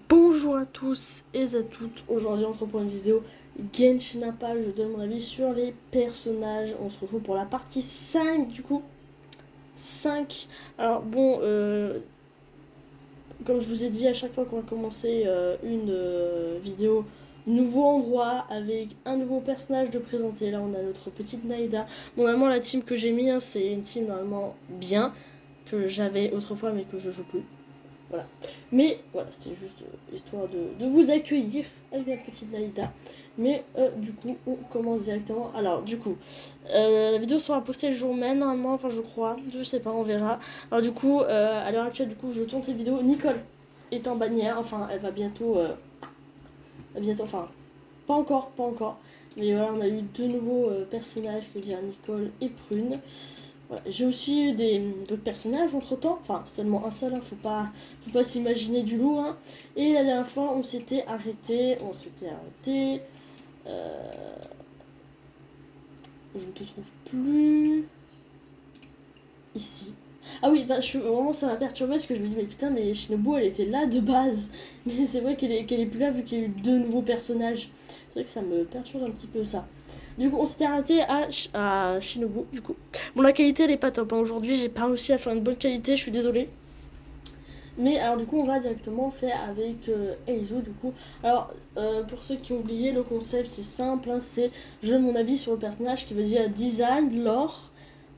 Bonjour à tous et à toutes, aujourd'hui on se retrouve pour une vidéo Genshin Impact, je donne mon avis sur les personnages, on se retrouve pour la partie 5 du coup, 5. Alors bon, comme je vous ai dit à chaque fois qu'on va commencer une vidéo, nouveau endroit avec un nouveau personnage de présenter, là on a notre petite Naïda. Normalement la team que j'ai mis, hein, c'est une team normalement bien, que j'avais autrefois mais que je joue plus. Voilà. Mais voilà, c'est juste histoire de vous accueillir avec la petite Naïda. Mais du coup, on commence directement. Alors, du coup, la vidéo sera postée le jour même, normalement, enfin, je crois. Je sais pas, on verra. Alors, du coup, à l'heure actuelle, du coup, je tourne cette vidéo. Nicole est en bannière. Enfin, elle va bientôt. Bientôt, enfin, pas encore, pas encore. Mais voilà, on a eu deux nouveaux personnages, que dire Nicole et Prune. Voilà. J'ai aussi eu d'autres personnages entre temps, enfin seulement un seul, hein, faut pas s'imaginer du loup. Hein. Et la dernière fois, on s'était arrêté. euh, je ne te trouve plus ici. Ah oui, bah, vraiment ça m'a perturbé parce que je me dis mais putain mais Shinobu elle était là de base. Mais c'est vrai qu'elle est plus là vu qu'il y a eu deux nouveaux personnages. C'est vrai que ça me perturbe un petit peu ça. Du coup, on s'était arrêté à Shinobu, du coup. Bon, la qualité, elle est pas top. Hein. Aujourd'hui, j'ai pas réussi à faire une bonne qualité, je suis désolée. Mais alors, du coup, on va directement faire avec Eizo, du coup. Alors, pour ceux qui ont oublié, le concept, c'est simple. Hein, c'est je donne mon avis sur le personnage qui veut dire design, lore.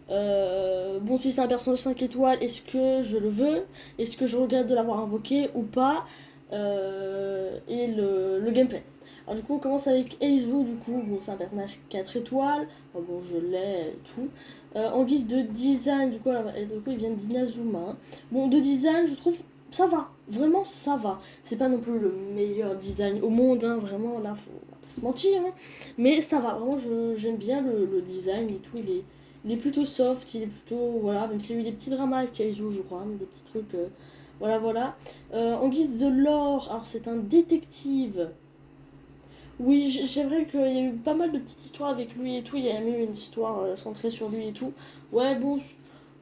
Bon, si c'est un personnage 5 étoiles, est-ce que je le veux? Est-ce que je regrette de l'avoir invoqué ou pas? Et le gameplay. Alors du coup on commence avec Eizu, du coup bon, c'est un personnage 4 étoiles, enfin, bon je l'ai et tout. En guise de design, du coup, il vient d'Inazuma. Hein. Bon de design je trouve ça va, vraiment ça va. C'est pas non plus le meilleur design au monde, hein, vraiment là faut pas se mentir. Hein. Mais ça va, vraiment j'aime bien le design et tout, il est plutôt soft, il est plutôt. Voilà, même s'il y a eu des petits dramas avec Kaizo, je crois, des petits trucs. Voilà, voilà. En guise de lore, alors c'est un détective. Oui, c'est vrai qu'il y a eu pas mal de petites histoires avec lui et tout. Il y a même eu une histoire centrée sur lui et tout. Ouais, bon.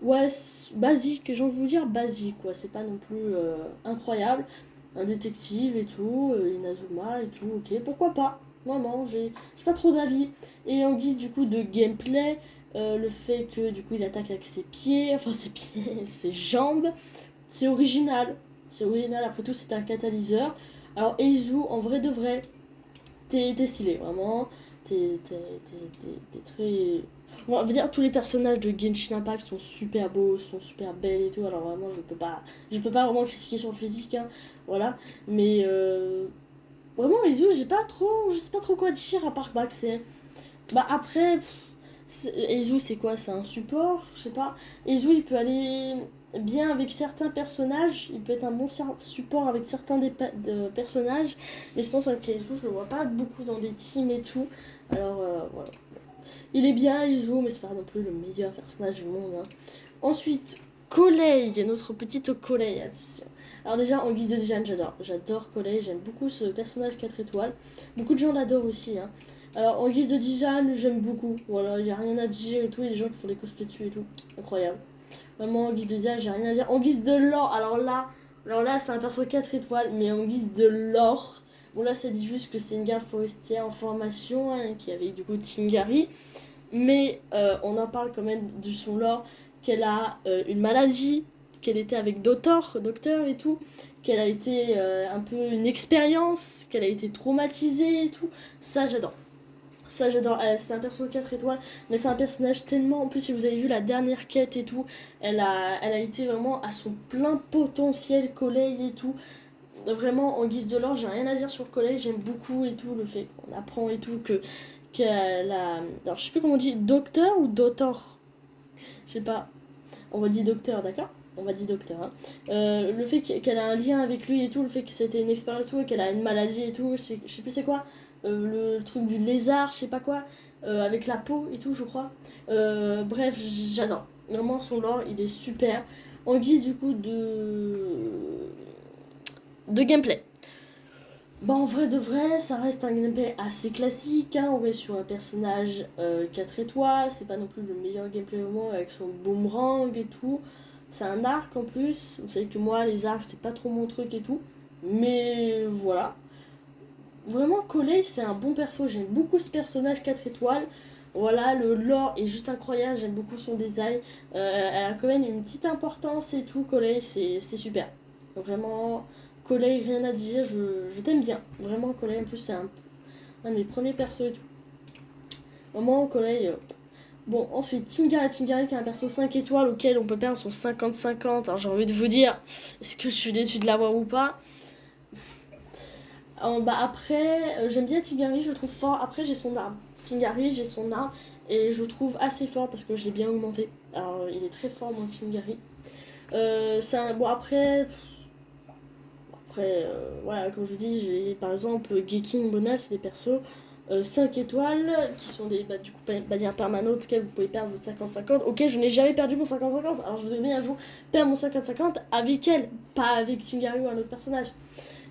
Ouais, basique, j'ai envie de vous dire basique, quoi. C'est pas non plus incroyable. Un détective et tout, Inazuma et tout, ok, pourquoi pas. Vraiment, j'ai pas trop d'avis. Et en guise du coup de gameplay, le fait que du coup il attaque avec ses pieds, enfin ses pieds, ses jambes, c'est original. C'est original, après tout c'est un catalyseur. Alors Eizu, en vrai de vrai, t'es stylé, vraiment. T'es très. Bon, on va dire tous les personnages de Genshin Impact sont super beaux, sont super belles et tout. Alors vraiment, je peux pas vraiment critiquer sur le physique, hein, voilà. Mais vraiment, les yeux, je sais pas trop quoi dire à part que c'est. Bah après, Eizu c'est quoi? C'est un support? Je sais pas. Eizu il peut aller bien avec certains personnages, il peut être un bon support avec certains de personnages, mais sinon c'est vrai qu'Eizu je le vois pas beaucoup dans des teams et tout. Alors voilà. Il est bien Eizu, mais c'est pas non plus le meilleur personnage du monde. Hein. Ensuite, Collei, notre petite Collei, attention. Alors déjà, en guise de design, j'adore Collei, j'aime beaucoup ce personnage 4 étoiles. Beaucoup de gens l'adorent aussi. Hein. Alors en guise de design, j'aime beaucoup. Voilà, j'ai rien à dire et tout, il y a des gens qui font des cosplays dessus et tout. Incroyable. Vraiment, en guise de design, j'ai rien à dire. En guise de lore, alors là c'est un perso 4 étoiles, mais en guise de lore. Bon là, ça dit juste que c'est une garde forestière en formation, hein, qui avait du coup Tingari. Mais on en parle quand même de son lore, qu'elle a une maladie, qu'elle était avec docteur et tout, qu'elle a été un peu une expérience, qu'elle a été traumatisée et tout. Ça, j'adore. Ça, j'adore. C'est un perso 4 étoiles, mais c'est un personnage tellement. En plus, si vous avez vu la dernière quête et tout, elle a été vraiment à son plein potentiel, collègue et tout. Vraiment, en guise de l'or, j'ai rien à dire sur le collège, j'aime beaucoup et tout, le fait qu'on apprend et tout, qu'elle a. Alors, je sais plus comment on dit, docteur ou docteur. Je sais pas. On va dire docteur, d'accord. On va dire docteur. Hein. Le fait qu'elle a un lien avec lui et tout, le fait que c'était une expérience et tout, et qu'elle a une maladie et tout, je sais plus c'est quoi. Le truc du lézard, je sais pas quoi. Avec la peau et tout, je crois. Bref, j'adore. Vraiment, son lore, il est super. En guise du coup de gameplay. Bah en vrai de vrai, ça reste un gameplay assez classique, hein. On reste sur un personnage 4 étoiles, c'est pas non plus le meilleur gameplay au monde avec son boomerang et tout. C'est un arc en plus, vous savez que moi les arcs c'est pas trop mon truc et tout. Mais voilà. Vraiment, Collei, c'est un bon perso. J'aime beaucoup ce personnage 4 étoiles. Voilà, le lore est juste incroyable. J'aime beaucoup son design. Elle a quand même une petite importance et tout. Collei, c'est super. Vraiment, Collei, rien à dire. Je t'aime bien. Vraiment, Collei, en plus, c'est un de mes premiers persos et tout. Vraiment, Collei. Bon, ensuite, Tingari. Tingari, qui est un perso 5 étoiles auquel on peut perdre son 50-50. Alors, j'ai envie de vous dire, est-ce que je suis déçue de l'avoir ou pas? Bah après, j'aime bien Tingari, je le trouve fort. Après, j'ai son arme. Tingari, j'ai son arme et je le trouve assez fort parce que je l'ai bien augmenté. Alors, il est très fort, mon Tingari. Bon, voilà, comme je vous dis, j'ai par exemple Gekin, Mona, c'est des persos 5 étoiles qui sont des, du coup, dire permanentes auxquels vous pouvez perdre vos 50-50. Ok, je n'ai jamais perdu mon 50-50, alors je voudrais bien un jour perdre mon 50-50 avec elle, pas avec Tingari ou un autre personnage.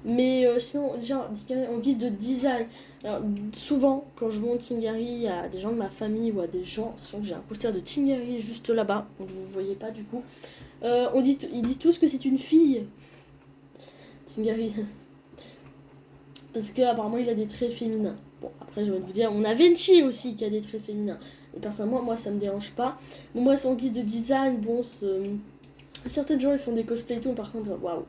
Mais sinon, déjà, en guise de design, alors, souvent, quand je monte Tingari à des gens de ma famille ou à des gens, sachant que j'ai un poster de Tingari juste là-bas, donc vous ne voyez pas du coup, ils disent tous que c'est une fille, Tingari. Parce qu'apparemment, il a des traits féminins. Bon, après, je vais vous dire, on a Venchi aussi qui a des traits féminins. Et personnellement, moi, ça me dérange pas. Bon, moi, en guise de design, bon, certains gens, ils font des cosplays et tout, par contre, waouh.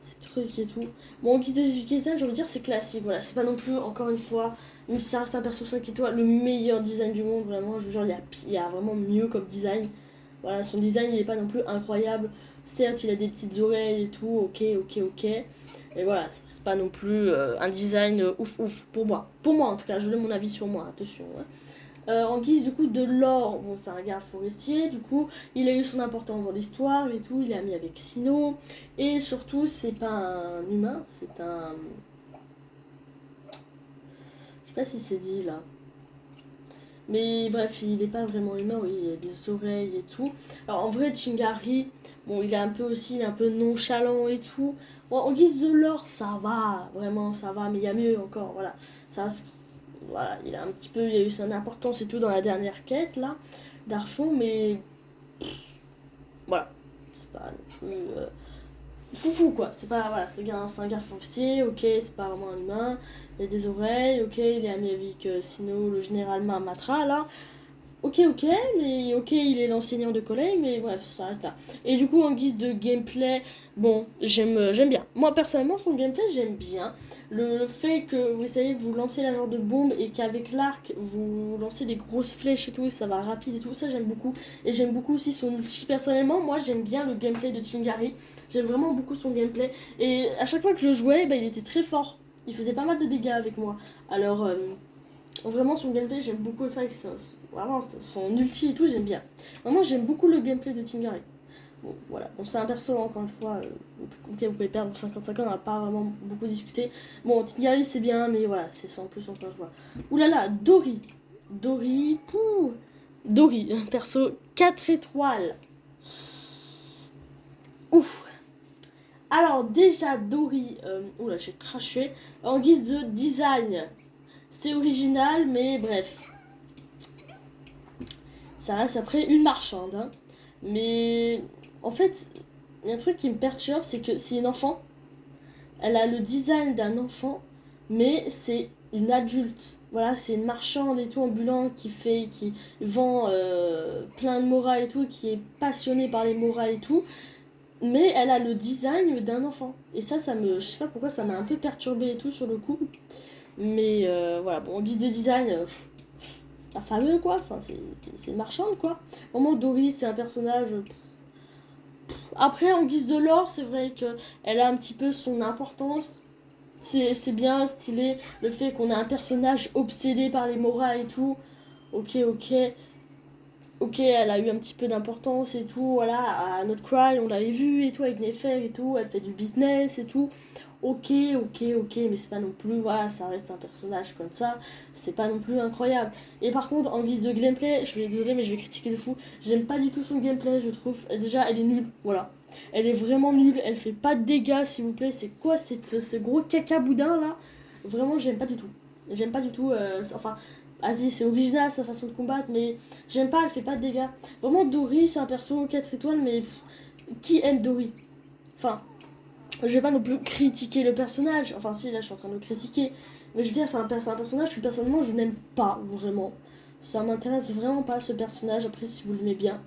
Ces trucs et tout. Bon, en guise de design, j'ai envie de dire, c'est classique. Voilà, c'est pas non plus, encore une fois, même si ça reste un perso 5 étoiles, le meilleur design du monde. Vraiment, je vous jure, il y a vraiment mieux comme design. Voilà, son design, il est pas non plus incroyable. Certes, il a des petites oreilles et tout, ok. Et voilà, c'est pas non plus un design ouf ouf pour moi. Pour moi, en tout cas, je donne mon avis sur moi, attention. Hein. En guise du coup de lore, bon c'est un garde forestier, du coup il a eu son importance dans l'histoire et tout, il est ami avec Sino, et surtout c'est pas un humain, c'est un... Je sais pas si c'est dit là. Mais bref, il est pas vraiment humain, oui, il a des oreilles et tout. Alors en vrai, Chingari, bon il est un peu aussi, il est un peu nonchalant et tout. Bon, en guise de lore, ça va, vraiment ça va, mais il y a mieux encore, voilà. Ça, voilà, il a un petit peu, il y a eu son importance et tout dans la dernière quête là d'Archon, mais voilà, c'est pas non plus foufou quoi. C'est pas, voilà, c'est un gars forestier, ok, c'est pas vraiment un humain, il a des oreilles, ok, il est ami avec Sino, le général Matra là. Ok, mais ok, il est l'enseignant de collège, mais bref, ça s'arrête là. Et du coup, en guise de gameplay, bon, j'aime bien. Moi, personnellement, son gameplay, j'aime bien. Le fait que, vous savez, vous lancez la genre de bombe et qu'avec l'arc, vous lancez des grosses flèches et tout, et ça va rapide et tout, ça j'aime beaucoup. Et j'aime beaucoup aussi son ulti. Personnellement, moi, j'aime bien le gameplay de Tingari. J'aime vraiment beaucoup son gameplay. Et à chaque fois que je le jouais, bah, il était très fort. Il faisait pas mal de dégâts avec moi. Alors... vraiment, son gameplay, j'aime beaucoup le fait que vraiment, son ulti et tout, j'aime bien. Vraiment, j'aime beaucoup le gameplay de Tingari. Bon, voilà. Bon, c'est un perso, encore une fois, auquel vous pouvez perdre 50-50, on n'a pas vraiment beaucoup discuté. Bon, Tingari, c'est bien, mais voilà, c'est ça en plus, encore une fois. Oulala, Dori. Dori, pouh. Dori, un perso 4 étoiles. Ouf. Alors, déjà, Dori, oula, j'ai craché. En guise de design, c'est original, mais bref. Ça reste après une marchande. Hein. Mais en fait, il y a un truc qui me perturbe, c'est que c'est une enfant. Elle a le design d'un enfant, mais c'est une adulte. Voilà, c'est une marchande et tout ambulante qui vend plein de morales et tout, qui est passionnée par les morales et tout. Mais elle a le design d'un enfant. Et je sais pas pourquoi, ça m'a un peu perturbé et tout sur le coup. Mais voilà, bon, en guise de design, c'est pas fameux quoi, enfin, c'est marchande quoi. Vraiment, Dory, c'est un personnage. Après, en guise de lore, c'est vrai qu'elle a un petit peu son importance. C'est bien stylé le fait qu'on a un personnage obsédé par les Mora et tout. Ok. Ok, elle a eu un petit peu d'importance et tout, voilà, à Not Cry, on l'avait vu et tout, avec Nefer et tout, elle fait du business et tout. Ok, mais c'est pas non plus, voilà, ça reste un personnage comme ça, c'est pas non plus incroyable. Et par contre, en guise de gameplay, je suis désolée, mais je vais critiquer de fou, j'aime pas du tout son gameplay, je trouve, déjà, elle est nulle, voilà. Elle est vraiment nulle, elle fait pas de dégâts, s'il vous plaît, c'est quoi ce gros caca boudin là? Vraiment, j'aime pas du tout. J'aime pas du tout, enfin, vas-y, c'est original sa façon de combattre, mais j'aime pas, elle fait pas de dégâts. Vraiment, Dory, c'est un perso 4 étoiles, mais qui aime Dory? Enfin, Je vais pas non plus critiquer le personnage, enfin si, là je suis en train de le critiquer, mais je veux dire, c'est un personnage que personnellement je n'aime pas vraiment. Ça m'intéresse vraiment pas ce personnage, après si vous l'aimez bien.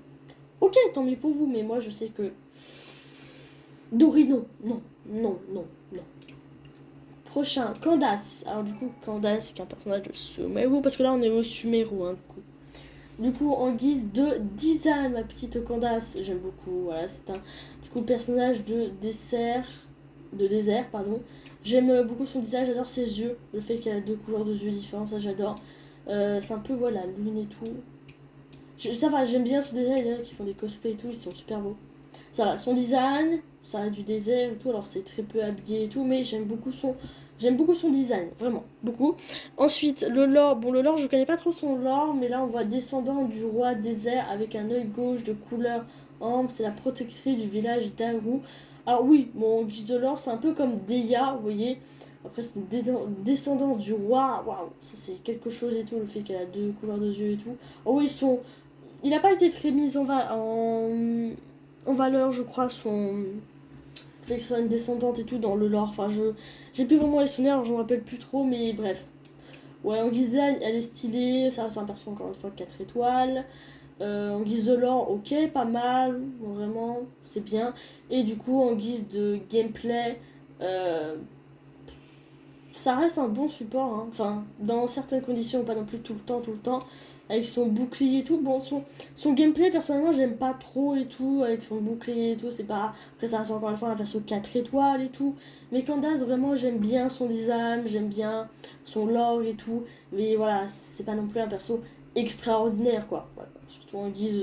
Ok, tant mieux pour vous, mais moi je sais que... Dory, non, non, non, non, non. Prochain, Candace. Alors du coup, Candace, qui est un personnage de Sumeru, parce que là on est au Sumeru, hein, du coup. Du coup, en guise de design, ma petite Candace, j'aime beaucoup. Voilà, c'est un du coup personnage de désert, pardon. J'aime beaucoup son design, j'adore ses yeux, le fait qu'elle a deux couleurs de yeux différents, ça j'adore. C'est un peu voilà, lune et tout. Ça va, j'aime bien son design, il y en a qui font des cosplays et tout, ils sont super beaux. Ça va, son design, ça reste du désert et tout, alors c'est très peu habillé et tout, mais j'aime beaucoup son design, vraiment, beaucoup. Ensuite, le lore, bon le lore je connais pas trop son lore, mais là on voit descendant du roi désert avec un œil gauche de couleur ambre, c'est la protectrice du village d'Aru. Alors oui, bon en guise de lore c'est un peu comme Deya, vous voyez. Après c'est une descendance du roi, waouh, ça c'est quelque chose et tout, le fait qu'elle a deux couleurs de yeux et tout. Oh oui, il n'a pas été très mis en valeur, je crois, son fait que ce soit une descendante et tout dans le lore. Enfin, j'ai plus vraiment les souvenirs, alors je me rappelle plus trop, mais bref. Ouais, en guise design, elle est stylée, ça reste un perso encore une fois 4 étoiles. En guise de lore, ok, pas mal, bon, vraiment, c'est bien. Et du coup, en guise de gameplay, euh, ça reste un bon support, hein. Enfin, dans certaines conditions, pas non plus tout le temps, avec son bouclier et tout. Bon, son gameplay, personnellement, j'aime pas trop et tout, avec son bouclier et tout, c'est pas... Après, ça reste encore une fois un perso 4 étoiles et tout. Mais Candace, vraiment, j'aime bien son design, j'aime bien son lore et tout. Mais voilà, c'est pas non plus un perso extraordinaire, quoi. Voilà. Surtout en guise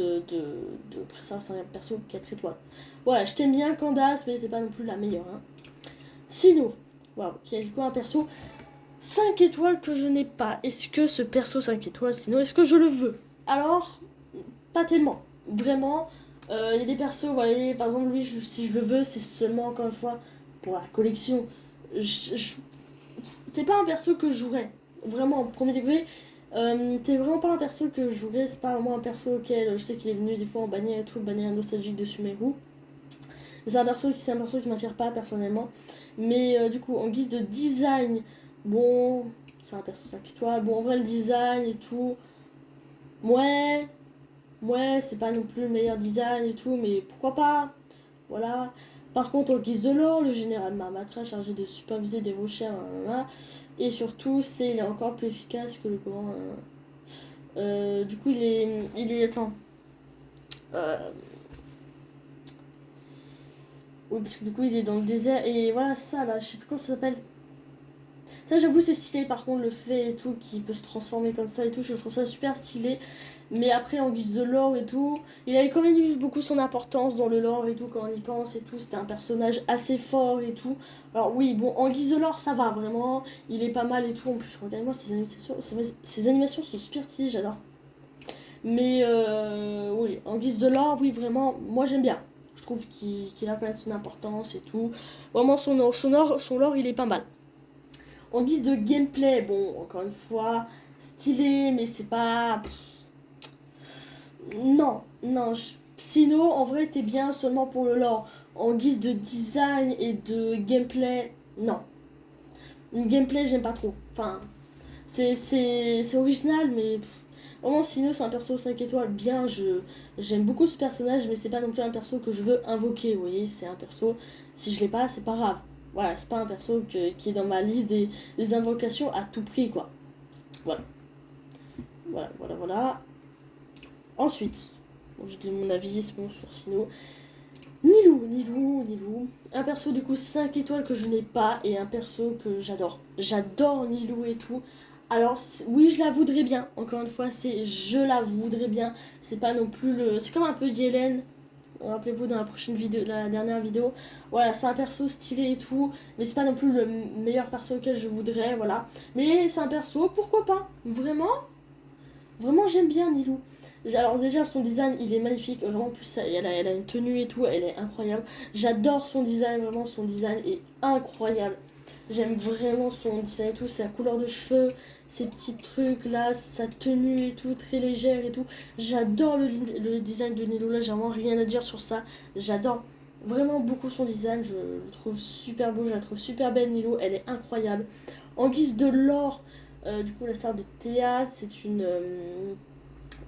après, ça reste un perso 4 étoiles. Voilà, je t'aime bien Candace, mais c'est pas non plus la meilleure, hein. Sino, waouh, qui est du coup un perso 5 étoiles que je n'ai pas. Est-ce que ce perso 5 étoiles, sinon, est-ce que je le veux? Alors, pas tellement. Vraiment, il y a des persos, voilà, par exemple, lui, si je le veux, c'est seulement, encore une fois, pour la collection. C'est pas un perso que je jouerais. Vraiment, au premier degré. C'est vraiment pas un perso que je jouerais. C'est pas vraiment un perso auquel je sais qu'il est venu des fois en bannière et tout, bannière nostalgique de Sumeru. C'est un perso qui m'attire pas personnellement. Mais du coup, en guise de design, bon, c'est un perso 5 étoiles. Bon, en vrai, le design et tout, ouais, ouais, c'est pas non plus le meilleur design et tout, mais pourquoi pas, voilà. Par contre, en guise de lore, le général Marmatra chargé de superviser des recherches, et surtout, il est encore plus efficace que le grand. Du coup, attends. Euh, oui, parce que du coup, il est dans le désert, et voilà, ça là, je sais plus comment ça s'appelle. Ça, j'avoue, c'est stylé. Par contre, le fait et tout, qu'il peut se transformer comme ça et tout, je trouve ça super stylé. Mais après, en guise de lore et tout, il avait quand même eu beaucoup son importance dans le lore et tout, quand on y pense et tout. C'était un personnage assez fort et tout. Alors, oui, bon, en guise de lore, ça va vraiment. Il est pas mal et tout. En plus, regarde-moi, ses animations sont super stylées, j'adore. Mais, oui, en guise de lore, oui, vraiment, moi j'aime bien. Je trouve qu'il a quand même son importance et tout. Vraiment, son lore, il est pas mal. En guise de gameplay, bon, encore une fois, stylé, mais c'est pas. Non, non. Sino, en vrai, t'es bien seulement pour le lore. En guise de design et de gameplay, non. Gameplay, j'aime pas trop. Enfin, c'est original, mais vraiment, Sino, c'est un perso 5 étoiles. Bien, j'aime beaucoup ce personnage, mais c'est pas non plus un perso que je veux invoquer. Vous voyez, c'est un perso, si je l'ai pas, c'est pas grave. Voilà, c'est pas un perso qui est dans ma liste des invocations à tout prix, quoi. Voilà, voilà. Ensuite, bon, j'ai donné mon avis, c'est bon, sur Sino. Nilou. Un perso du coup 5 étoiles que je n'ai pas et un perso que j'adore. J'adore Nilou et tout. Alors oui, je la voudrais bien. Encore une fois, c'est je la voudrais bien. C'est pas non plus le... C'est comme un peu Yellen. Rappelez-vous dans la prochaine vidéo, la dernière vidéo. Voilà, c'est un perso stylé et tout. Mais c'est pas non plus le meilleur perso auquel je voudrais, voilà. Mais c'est un perso, pourquoi pas? Vraiment, vraiment j'aime bien Nilou. Alors déjà son design il est magnifique, vraiment en plus elle a une tenue et tout, elle est incroyable. J'adore son design, vraiment son design est incroyable. J'aime vraiment son design et tout, sa couleur de cheveux, ses petits trucs là, sa tenue et tout, très légère et tout. J'adore le design de Nilo là, j'ai vraiment rien à dire sur ça. J'adore. vraiment beaucoup son design, je le trouve super beau, je la trouve super belle Nilo, elle est incroyable. En guise de lore, du coup la star de théâtre, c'est une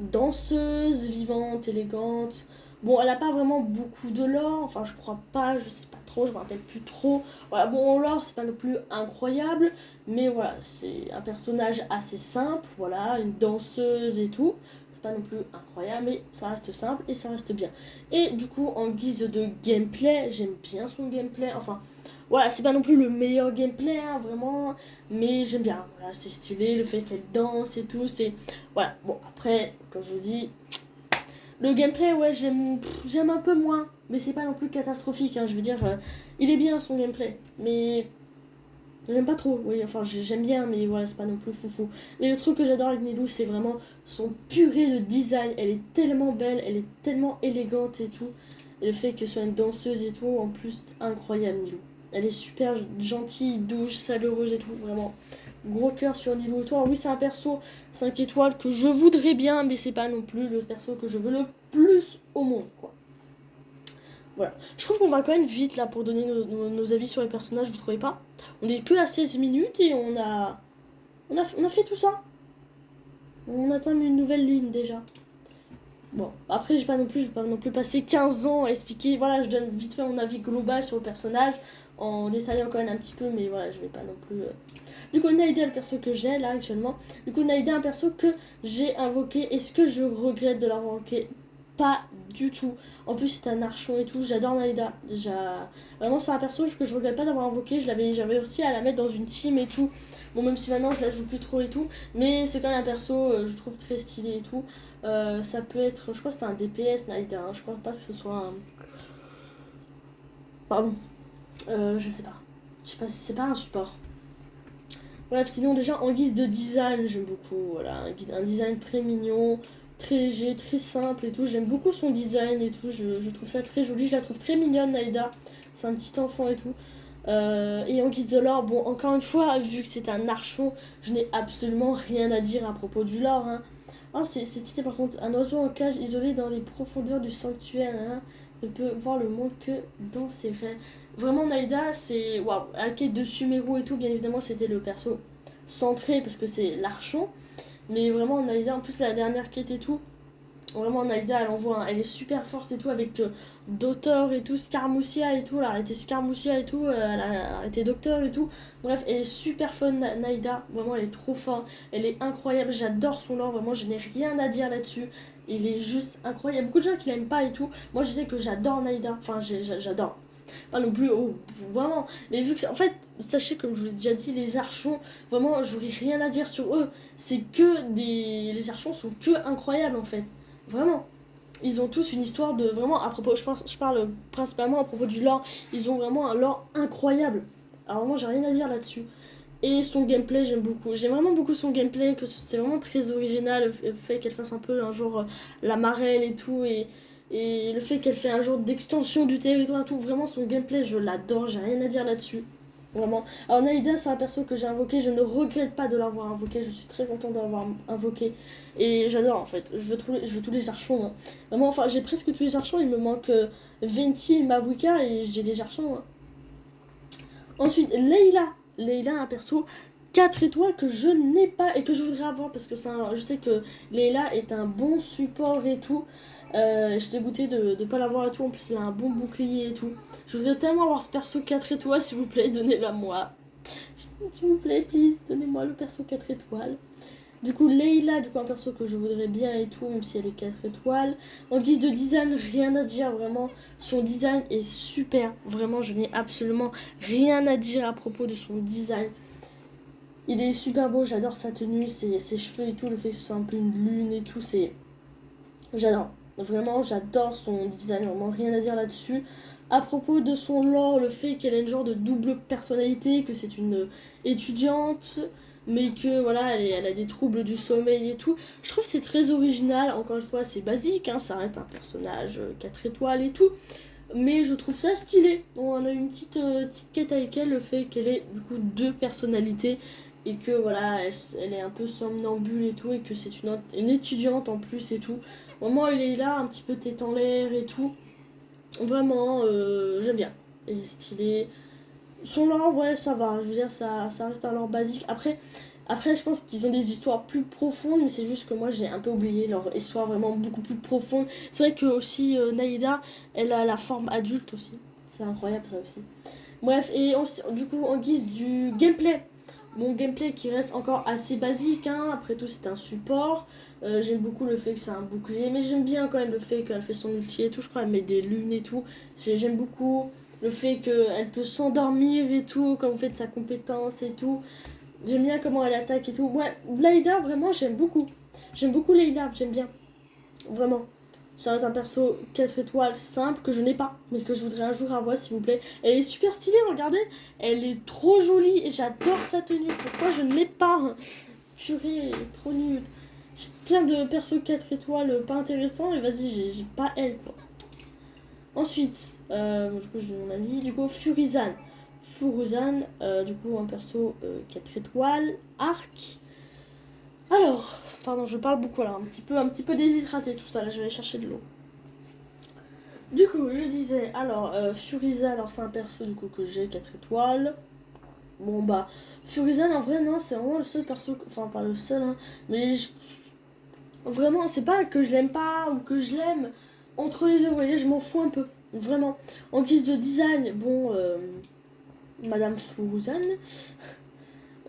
danseuse, vivante, élégante. Bon, elle a pas vraiment beaucoup de lore, enfin je crois pas, je sais pas trop, je me rappelle plus trop. Voilà, bon en lore c'est pas non plus incroyable, mais voilà, c'est un personnage assez simple, voilà, une danseuse et tout. C'est pas non plus incroyable, mais ça reste simple et ça reste bien. Et du coup, en guise de gameplay, j'aime bien son gameplay, enfin voilà, c'est pas non plus le meilleur gameplay, hein, vraiment, mais j'aime bien. Voilà, c'est stylé, le fait qu'elle danse et tout, c'est voilà, bon, après, comme je vous dis, le gameplay, ouais, j'aime un peu moins. Mais c'est pas non plus catastrophique, hein, je veux dire, il est bien son gameplay. Mais j'aime pas trop, oui, enfin, j'aime bien, mais voilà, c'est pas non plus foufou. Mais le truc que j'adore avec Nidou, c'est vraiment son purée de design. Elle est tellement belle, elle est tellement élégante et tout. Et le fait que ce soit une danseuse et tout, en plus, incroyable, Nidou. Elle est super gentille, douce, chaleureuse et tout, vraiment. Gros cœur sur Nilou et toi. Oui, c'est un perso 5 étoiles que je voudrais bien, mais c'est pas non plus le perso que je veux le plus au monde, quoi. Voilà. Je trouve qu'on va quand même vite là pour donner nos avis sur les personnages, vous trouvez pas? On est que à 16 minutes et on a fait tout ça. On atteint une nouvelle ligne déjà. Bon, après, je vais pas non plus passer 15 ans à expliquer. Voilà, je donne vite fait mon avis global sur le personnage en détaillant quand même un petit peu, mais voilà, je vais pas non plus. Du coup, Naïda est le perso que j'ai là actuellement. Du coup, Naïda est un perso que j'ai invoqué. Est-ce que je regrette de l'avoir invoqué? Pas du tout. En plus, c'est un archon et tout. J'adore Naïda. Déjà, vraiment, c'est un perso que je regrette pas d'avoir invoqué. J'avais aussi à la mettre dans une team et tout. Bon, même si maintenant je la joue plus trop et tout. Mais c'est quand même un perso, je trouve très stylé et tout. Ça peut être, je crois que c'est un DPS Naïda. Hein. Je crois pas que ce soit un. Pardon. Je sais pas. Je sais pas si c'est pas un support. Bref, sinon déjà en guise de design, j'aime beaucoup. Voilà, un design très mignon, très léger, très simple et tout. J'aime beaucoup son design et tout. Je trouve ça très joli. Je la trouve très mignonne, Naïda. C'est un petit enfant et tout. Et en guise de lore, bon, encore une fois, vu que c'est un archon, je n'ai absolument rien à dire à propos du lore. Hein. Oh, c'est stylé par contre. Un oiseau en cage isolé dans les profondeurs du sanctuaire. Hein, ne peut voir le monde que dans ses rêves. Vraiment, Naïda, c'est. Waouh! La quête de Sumeru et tout, bien évidemment, c'était le perso centré parce que c'est l'archon. Mais vraiment, Naïda, en plus, la dernière quête et tout, vraiment, Naïda, elle envoie, elle est super forte et tout, avec Docteur et tout, Scarmoussia et tout, elle a arrêté Scarmoussia et tout, elle a arrêté Docteur et tout. Bref, elle est super fun, Naïda, vraiment, elle est trop forte, elle est incroyable, j'adore son lore, vraiment, je n'ai rien à dire là-dessus. Il est juste incroyable. Il y a beaucoup de gens qui l'aiment pas et tout. Moi, je sais que j'adore Naïda. Enfin, j'adore. Pas non plus, oh, vraiment. Mais vu que, en fait, sachez, comme je vous l'ai déjà dit, les archons, vraiment, j'aurais rien à dire sur eux. C'est que des. Les archons sont que incroyables, en fait. Vraiment. Ils ont tous une histoire de. Vraiment, à propos. Je parle principalement à propos du lore. Ils ont vraiment un lore incroyable. Alors, vraiment, j'ai rien à dire là-dessus. Et son gameplay, j'aime beaucoup. J'aime vraiment beaucoup son gameplay, que c'est vraiment très original. Le fait qu'elle fasse un peu un jour la marelle et tout. Et le fait qu'elle fait un jour d'extension du territoire et tout. Vraiment, son gameplay, je l'adore. J'ai rien à dire là-dessus. Vraiment. Alors, Naïda, c'est un perso que j'ai invoqué. Je ne regrette pas de l'avoir invoqué. Je suis très contente d'avoir invoqué. Et j'adore en fait. Je veux tous les archons. Hein. Vraiment, enfin, j'ai presque tous les archons. Il me manque Venti et Mavuka et j'ai les archons. Hein. Ensuite, Leila. Leila, un perso 4 étoiles que je n'ai pas et que je voudrais avoir parce que je sais que Leila est un bon support et tout. Je suis dégoûtée de ne pas l'avoir et tout. En plus, elle a un bon bouclier et tout. Je voudrais tellement avoir ce perso 4 étoiles, s'il vous plaît, donnez-la moi. S'il vous plaît, please, donnez-moi le perso 4 étoiles. Du coup, Leila, du coup, un perso que je voudrais bien et tout, même si elle est 4 étoiles. En guise de design, rien à dire, vraiment. Son design est super. Vraiment, je n'ai absolument rien à dire à propos de son design. Il est super beau, j'adore sa tenue, ses cheveux et tout, le fait que ce soit un peu une lune et tout, c'est. J'adore. Vraiment, j'adore son design, vraiment rien à dire là-dessus. À propos de son lore, le fait qu'elle ait une genre de double personnalité, que c'est une étudiante, mais que voilà, elle a des troubles du sommeil et tout. Je trouve que c'est très original, encore une fois, c'est basique, hein, ça reste un personnage 4 étoiles et tout. Mais je trouve ça stylé. On a une petite quête avec elle, le fait qu'elle ait du coup deux personnalités et que voilà, elle est un peu somnambule et tout, et que c'est une étudiante en plus et tout. Au moment il est là, un petit peu tête en l'air et tout. Vraiment, j'aime bien. Elle est stylée. Son lore, ouais, ça va. Je veux dire, ça reste un lore basique. Après, je pense qu'ils ont des histoires plus profondes, mais c'est juste que moi, j'ai un peu oublié leur histoire vraiment beaucoup plus profonde. C'est vrai que aussi, Naïda, elle a la forme adulte aussi. C'est incroyable, ça aussi. Bref, et du coup, en guise du gameplay. Mon gameplay qui reste encore assez basique, hein. Après tout, c'est un support. J'aime beaucoup le fait que c'est un bouclier, mais j'aime bien quand même le fait qu'elle fait son ulti et tout. Je crois qu'elle met des lunes et tout. J'aime beaucoup le fait qu'elle peut s'endormir et tout quand vous faites sa compétence et tout. J'aime bien comment elle attaque et tout. Ouais, Layla, vraiment, j'aime beaucoup. J'aime beaucoup Layla, j'aime bien. Vraiment. Ça va être un perso 4 étoiles simple que je n'ai pas, mais que je voudrais un jour avoir, s'il vous plaît. Elle est super stylée, regardez. Elle est trop jolie et j'adore sa tenue. Pourquoi je ne l'ai pas? Purée, elle est trop nulle. J'ai plein de persos 4 étoiles pas intéressants et vas-y, j'ai pas elle, quoi. Ensuite, du coup, j'ai mon avis. Du coup, Furizan. Furizan, du coup, un perso 4 étoiles. Arc. Alors, pardon, je parle beaucoup là, un petit peu déshydraté tout ça, là je vais aller chercher de l'eau. Du coup, je disais, alors, Furizan, alors c'est un perso du coup que j'ai 4 étoiles. Bon bah, Furizan en vrai, non, c'est vraiment le seul perso, enfin pas le seul, hein, mais vraiment, c'est pas que je l'aime pas ou que je l'aime. Entre les deux, vous voyez, je m'en fous un peu, vraiment. En guise de design, bon, Madame Furizan,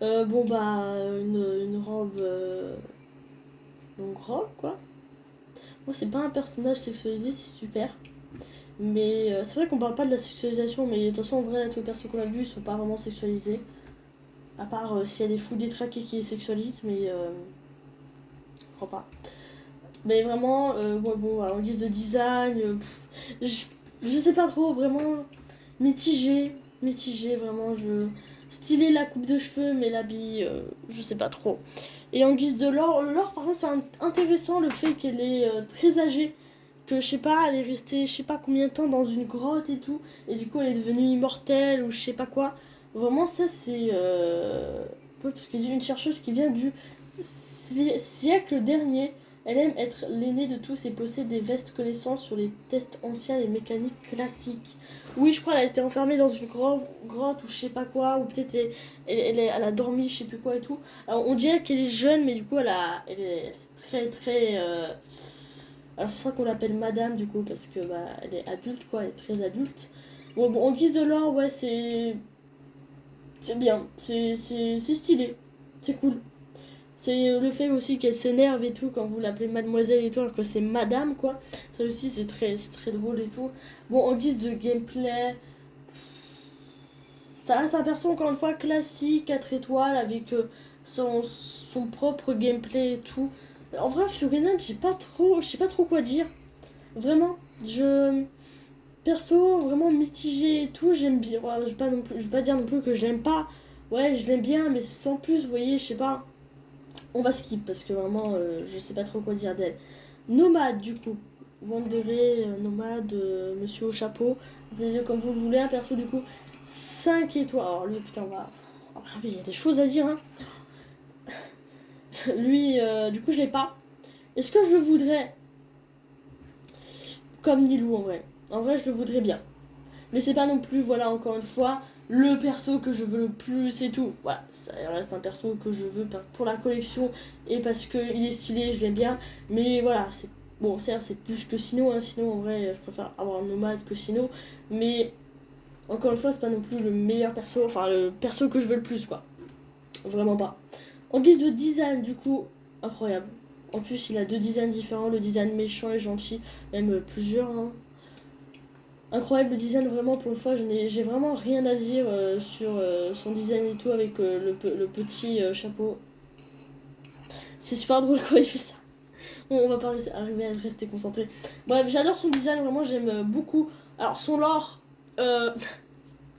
bon bah, une robe, longue robe quoi. Moi, c'est pas un personnage sexualisé, c'est super. Mais c'est vrai qu'on parle pas de la sexualisation, mais de toute façon, en vrai, là, tous les persos qu'on a vus sont pas vraiment sexualisés. À part s'il y a des fous détraqués qui les sexualisent, mais je crois pas. Mais vraiment, ouais, bon, en guise de design, je sais pas trop, vraiment mitigé. Mitigé, vraiment, stylé la coupe de cheveux, mais l'habit, je sais pas trop. Et en guise de lore, le lore, par contre, c'est intéressant le fait qu'elle est très âgée. Que je sais pas, elle est restée je sais pas combien de temps dans une grotte et tout, et du coup elle est devenue immortelle ou je sais pas quoi. Vraiment, ça c'est. Parce qu'il y a une chercheuse qui vient du siècle dernier. Elle aime être l'aînée de tous et possède des vastes connaissances sur les tests anciens et mécaniques classiques. Oui, je crois qu'elle a été enfermée dans une grotte ou je sais pas quoi, ou peut-être elle a dormi, je sais plus quoi et tout. Alors on dirait qu'elle est jeune, mais du coup elle est très très. Alors c'est pour ça qu'on l'appelle madame du coup, parce que bah, elle est adulte quoi, elle est très adulte. Bon, en guise de l'or, ouais, c'est bien, c'est stylé, c'est cool. C'est le fait aussi qu'elle s'énerve et tout quand vous l'appelez mademoiselle et tout, alors que c'est madame quoi. Ça aussi c'est très drôle et tout. Bon, en guise de gameplay, ça reste un perso encore une fois classique, 4 étoiles, avec son propre gameplay et tout. En vrai, Furina, je sais pas trop quoi dire. Vraiment, perso, vraiment mitigé et tout, j'aime bien. Ouais, je vais pas dire non plus que je l'aime pas. Ouais, je l'aime bien, mais c'est sans plus, vous voyez, je sais pas. On va skip parce que vraiment, je sais pas trop quoi dire d'elle. Nomade, du coup. Wanderer, nomade, monsieur au chapeau. Appelez-le comme vous le voulez, un perso, du coup. 5 étoiles. Alors, lui, putain, on va. Oh, il y a des choses à dire, hein. Lui, du coup, je l'ai pas. Est-ce que je le voudrais comme Nilou en vrai? En vrai, je le voudrais bien. Mais c'est pas non plus, voilà, encore une fois, le perso que je veux le plus et tout. Voilà, ça reste un perso que je veux pour la collection et parce qu'il est stylé, je l'aime bien. Mais voilà, c'est bon, certes, c'est plus que Sino, hein. Sinon, en vrai, je préfère avoir un nomade que Sino. Mais encore une fois, c'est pas non plus le meilleur perso, enfin, le perso que je veux le plus, quoi. Vraiment pas. En guise de design, du coup, incroyable. En plus, il a deux designs différents, le design méchant et gentil, même plusieurs, hein. Incroyable le design, vraiment, pour une fois, j'ai vraiment rien à dire sur son design et tout avec le petit chapeau. C'est super drôle quand il fait ça. On va pas arriver à rester concentré. Bref, j'adore son design, vraiment, j'aime beaucoup. Alors, son lore. euh,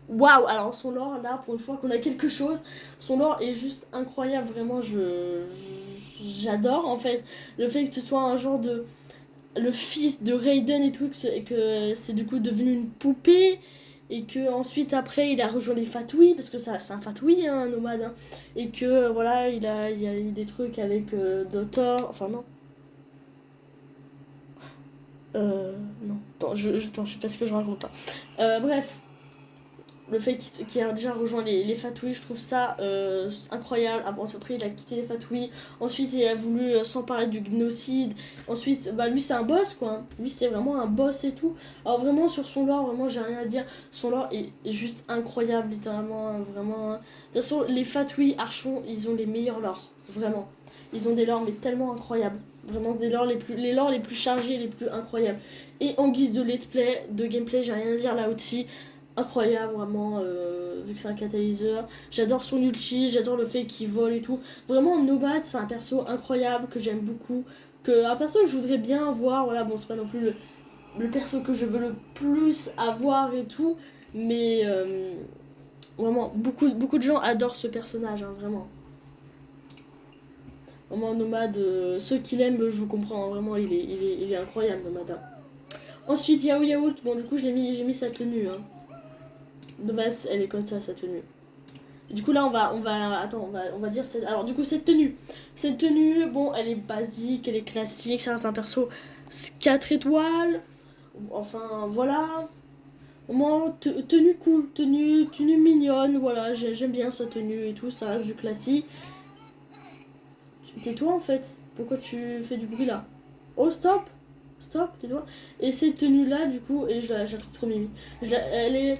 Waouh! Alors, son lore, là, pour une fois qu'on a quelque chose, son lore est juste incroyable, vraiment, j'adore en fait. Le fait que ce soit un genre de. Le fils de Raiden et tout, que c'est du coup devenu une poupée. Et que ensuite après il a rejoint les Fatouilles, parce que ça c'est un Fatouille, hein, un nomade, hein. Et que voilà, il a eu des trucs avec Dotor, enfin non. Non. Attends, attends, je sais pas ce que je raconte là. Bref, le fait qu'il a déjà rejoint les Fatouilles, je trouve ça incroyable. Après, il a quitté les Fatouilles. Ensuite, il a voulu s'emparer du gnocide. Ensuite, bah, lui, c'est un boss, quoi. Lui, c'est vraiment un boss et tout. Alors, vraiment, sur son lore, vraiment, j'ai rien à dire. Son lore est juste incroyable, littéralement. Hein, vraiment. Hein. De toute façon, les Fatouilles, Archon, ils ont les meilleurs lores. Vraiment. Ils ont des lores, mais tellement incroyables. Vraiment, des lores les lores les plus chargés, les plus incroyables. Et en guise de let's play, de gameplay, j'ai rien à dire là aussi incroyable vraiment vu que c'est un catalyseur, j'adore son ulti, j'adore le fait qu'il vole et tout, vraiment Nomad c'est un perso incroyable que j'aime beaucoup, un perso que je voudrais bien avoir, voilà bon c'est pas non plus le perso que je veux le plus avoir et tout, mais vraiment beaucoup de gens adorent ce personnage hein, vraiment Nomad, ceux qui l'aiment je vous comprends hein, vraiment il est incroyable Nomad hein. Ensuite Yao Yao, bon du coup j'ai mis sa tenue hein. De base elle est comme ça sa tenue. Du coup là on va dire alors du coup cette tenue bon elle est basique, elle est classique, ça reste un perso 4 étoiles, enfin voilà, au moins tenue cool, tenue mignonne, voilà j'aime bien sa tenue et tout, ça reste du classique. Tais-toi en fait, pourquoi tu fais du bruit là? Oh stop, tais-toi. Et cette tenue là du coup, et je la trouve trop mimi, elle est.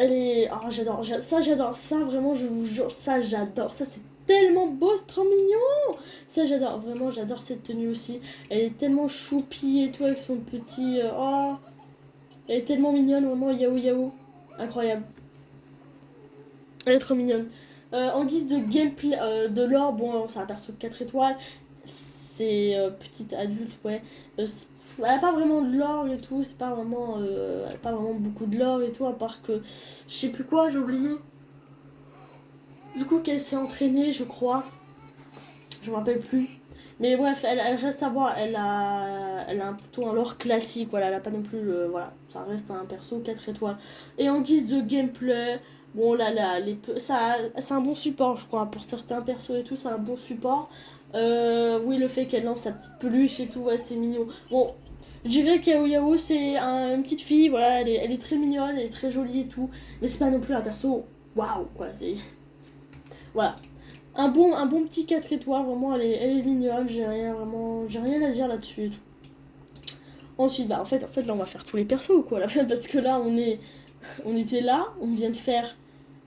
Oh, j'adore. Ça, vraiment, je vous jure, ça, j'adore. Ça, c'est tellement beau, c'est trop mignon. Ça, j'adore. Vraiment, j'adore cette tenue aussi. Elle est tellement choupie et tout, avec son petit. Oh, elle est tellement mignonne, vraiment, Yahoo Yahoo. Incroyable. Elle est trop mignonne. En guise de gameplay, de l'or, bon, c'est un perso de 4 étoiles. C'est petite adulte, ouais. Elle a pas vraiment de l'or et tout, c'est pas vraiment. Elle a pas vraiment beaucoup de l'or et tout, à part que. Je sais plus quoi, j'ai oublié. Du coup, qu'elle s'est entraînée, je crois. Je me rappelle plus. Mais bref, elle reste à voir. Elle a plutôt un lore classique. Voilà, elle a pas non plus le. Voilà, ça reste un perso 4 étoiles. Et en guise de gameplay, bon là, ça, c'est un bon support, je crois. Pour certains persos et tout, c'est un bon support. Oui, le fait qu'elle lance sa petite peluche et tout, ouais, c'est mignon. Bon, je dirais qu'Yao Yao, c'est une petite fille. Voilà, elle est très mignonne, elle est très jolie et tout. Mais c'est pas non plus un perso. Waouh, quoi. C'est. Voilà. Un bon petit 4 étoiles, vraiment, elle est mignonne, j'ai rien à dire là-dessus et tout. Ensuite, bah, en fait, là, on va faire tous les persos ou quoi, là, parce que là, on était là, on vient de faire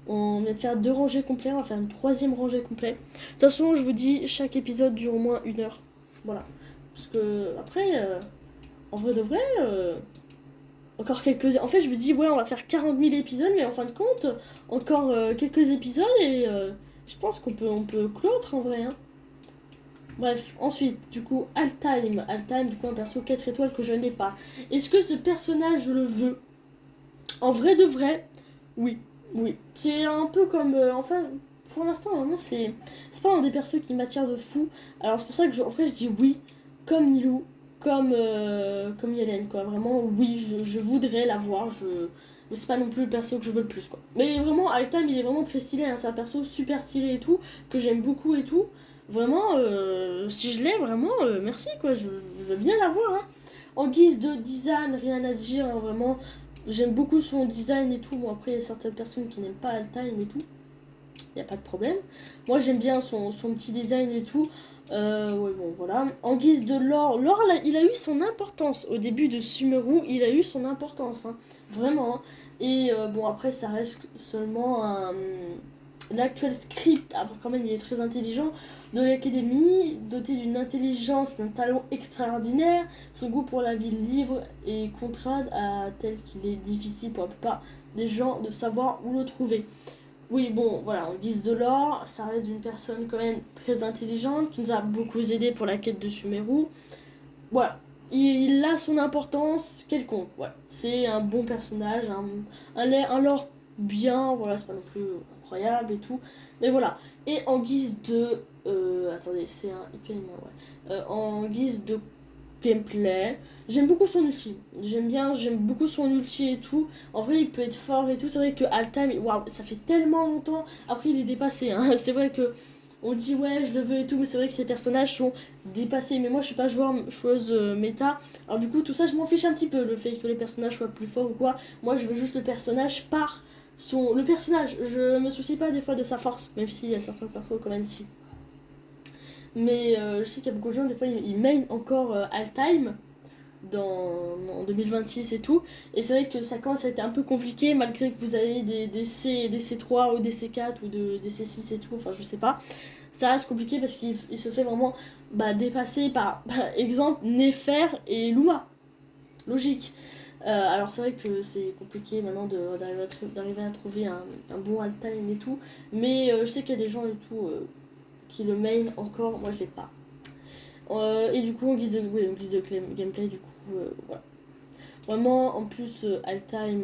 2 rangées complètes, on va faire une 3e rangée complète. De toute façon, je vous dis, chaque épisode dure au moins 1 heure. Voilà. Parce que, après, en vrai de vrai, encore quelques. En fait, je me dis, ouais, on va faire 40 000 épisodes, mais en fin de compte, encore quelques épisodes et je pense on peut clore en vrai. Hein. Bref, ensuite, du coup, Altheim. Altheim, du coup, un perso 4 étoiles que je n'ai pas. Est-ce que ce personnage, je le veux? En vrai de vrai, oui. Oui. C'est un peu comme. Enfin, pour l'instant, vraiment, c'est pas un des persos qui m'attire de fou. Alors, c'est pour ça que, en vrai, je dis oui, comme Nilou, comme Yellen, quoi. Vraiment, oui, je voudrais l'avoir. Mais c'est pas non plus le perso que je veux le plus, quoi. Mais vraiment, Altheim, il est vraiment très stylé. Hein. C'est un perso super stylé et tout, que j'aime beaucoup et tout. Vraiment, si je l'ai, vraiment, merci, quoi. Je veux bien l'avoir, hein. En guise de design, rien à dire, hein, vraiment. J'aime beaucoup son design et tout. Bon, après, il y a certaines personnes qui n'aiment pas Altheim et tout. Il n'y a pas de problème. Moi, j'aime bien son petit design et tout. Ouais, bon, voilà. En guise de lore, il a eu son importance. Au début de Sumeru, il a eu son importance. Hein. Vraiment. Hein. Et bon, après, ça reste seulement l'actuel script. Après, quand même, il est très intelligent. De l'académie, doté d'une intelligence, d'un talent extraordinaire, son goût pour la vie libre et contrainte à tel qu'il est difficile pour la plupart des gens de savoir où le trouver. Oui, bon, voilà, en guise de l'or, ça reste une personne quand même très intelligente qui nous a beaucoup aidé pour la quête de Sumeru. Voilà, il a son importance quelconque. Voilà, c'est un bon personnage, un lore bien, voilà, c'est pas non plus incroyable et tout. Mais voilà, et en guise de. Attendez, c'est un hyper ouais. En guise de gameplay. J'aime beaucoup son ulti. J'aime beaucoup son ulti et tout. En vrai, il peut être fort et tout. C'est vrai que Altheim, waouh, ça fait tellement longtemps. Après, il est dépassé. Hein. C'est vrai que on dit ouais je le veux et tout, mais c'est vrai que ces personnages sont dépassés. Mais moi je suis pas joueuse méta, alors du coup tout ça je m'en fiche un petit peu, le fait que les personnages soient plus forts ou quoi. Moi je veux juste le personnage par le personnage, je me soucie pas des fois de sa force, même s'il y a certains persos comme Nancy. Mais je sais qu'il y a beaucoup de gens, des fois ils main encore Altheim en 2026 et tout. Et c'est vrai que ça commence à être un peu compliqué malgré que vous avez des C3 ou des C4 ou des C6 et tout, enfin je sais pas. Ça reste compliqué parce qu'il se fait vraiment dépasser par exemple Nefer et Luma. Logique. Alors c'est vrai que c'est compliqué maintenant d'arriver à trouver un bon Altheim et tout. Mais je sais qu'il y a des gens et tout qui le main encore, moi je l'ai pas. Et du coup, en guise de gameplay, du coup, voilà. Vraiment, en plus, Altheim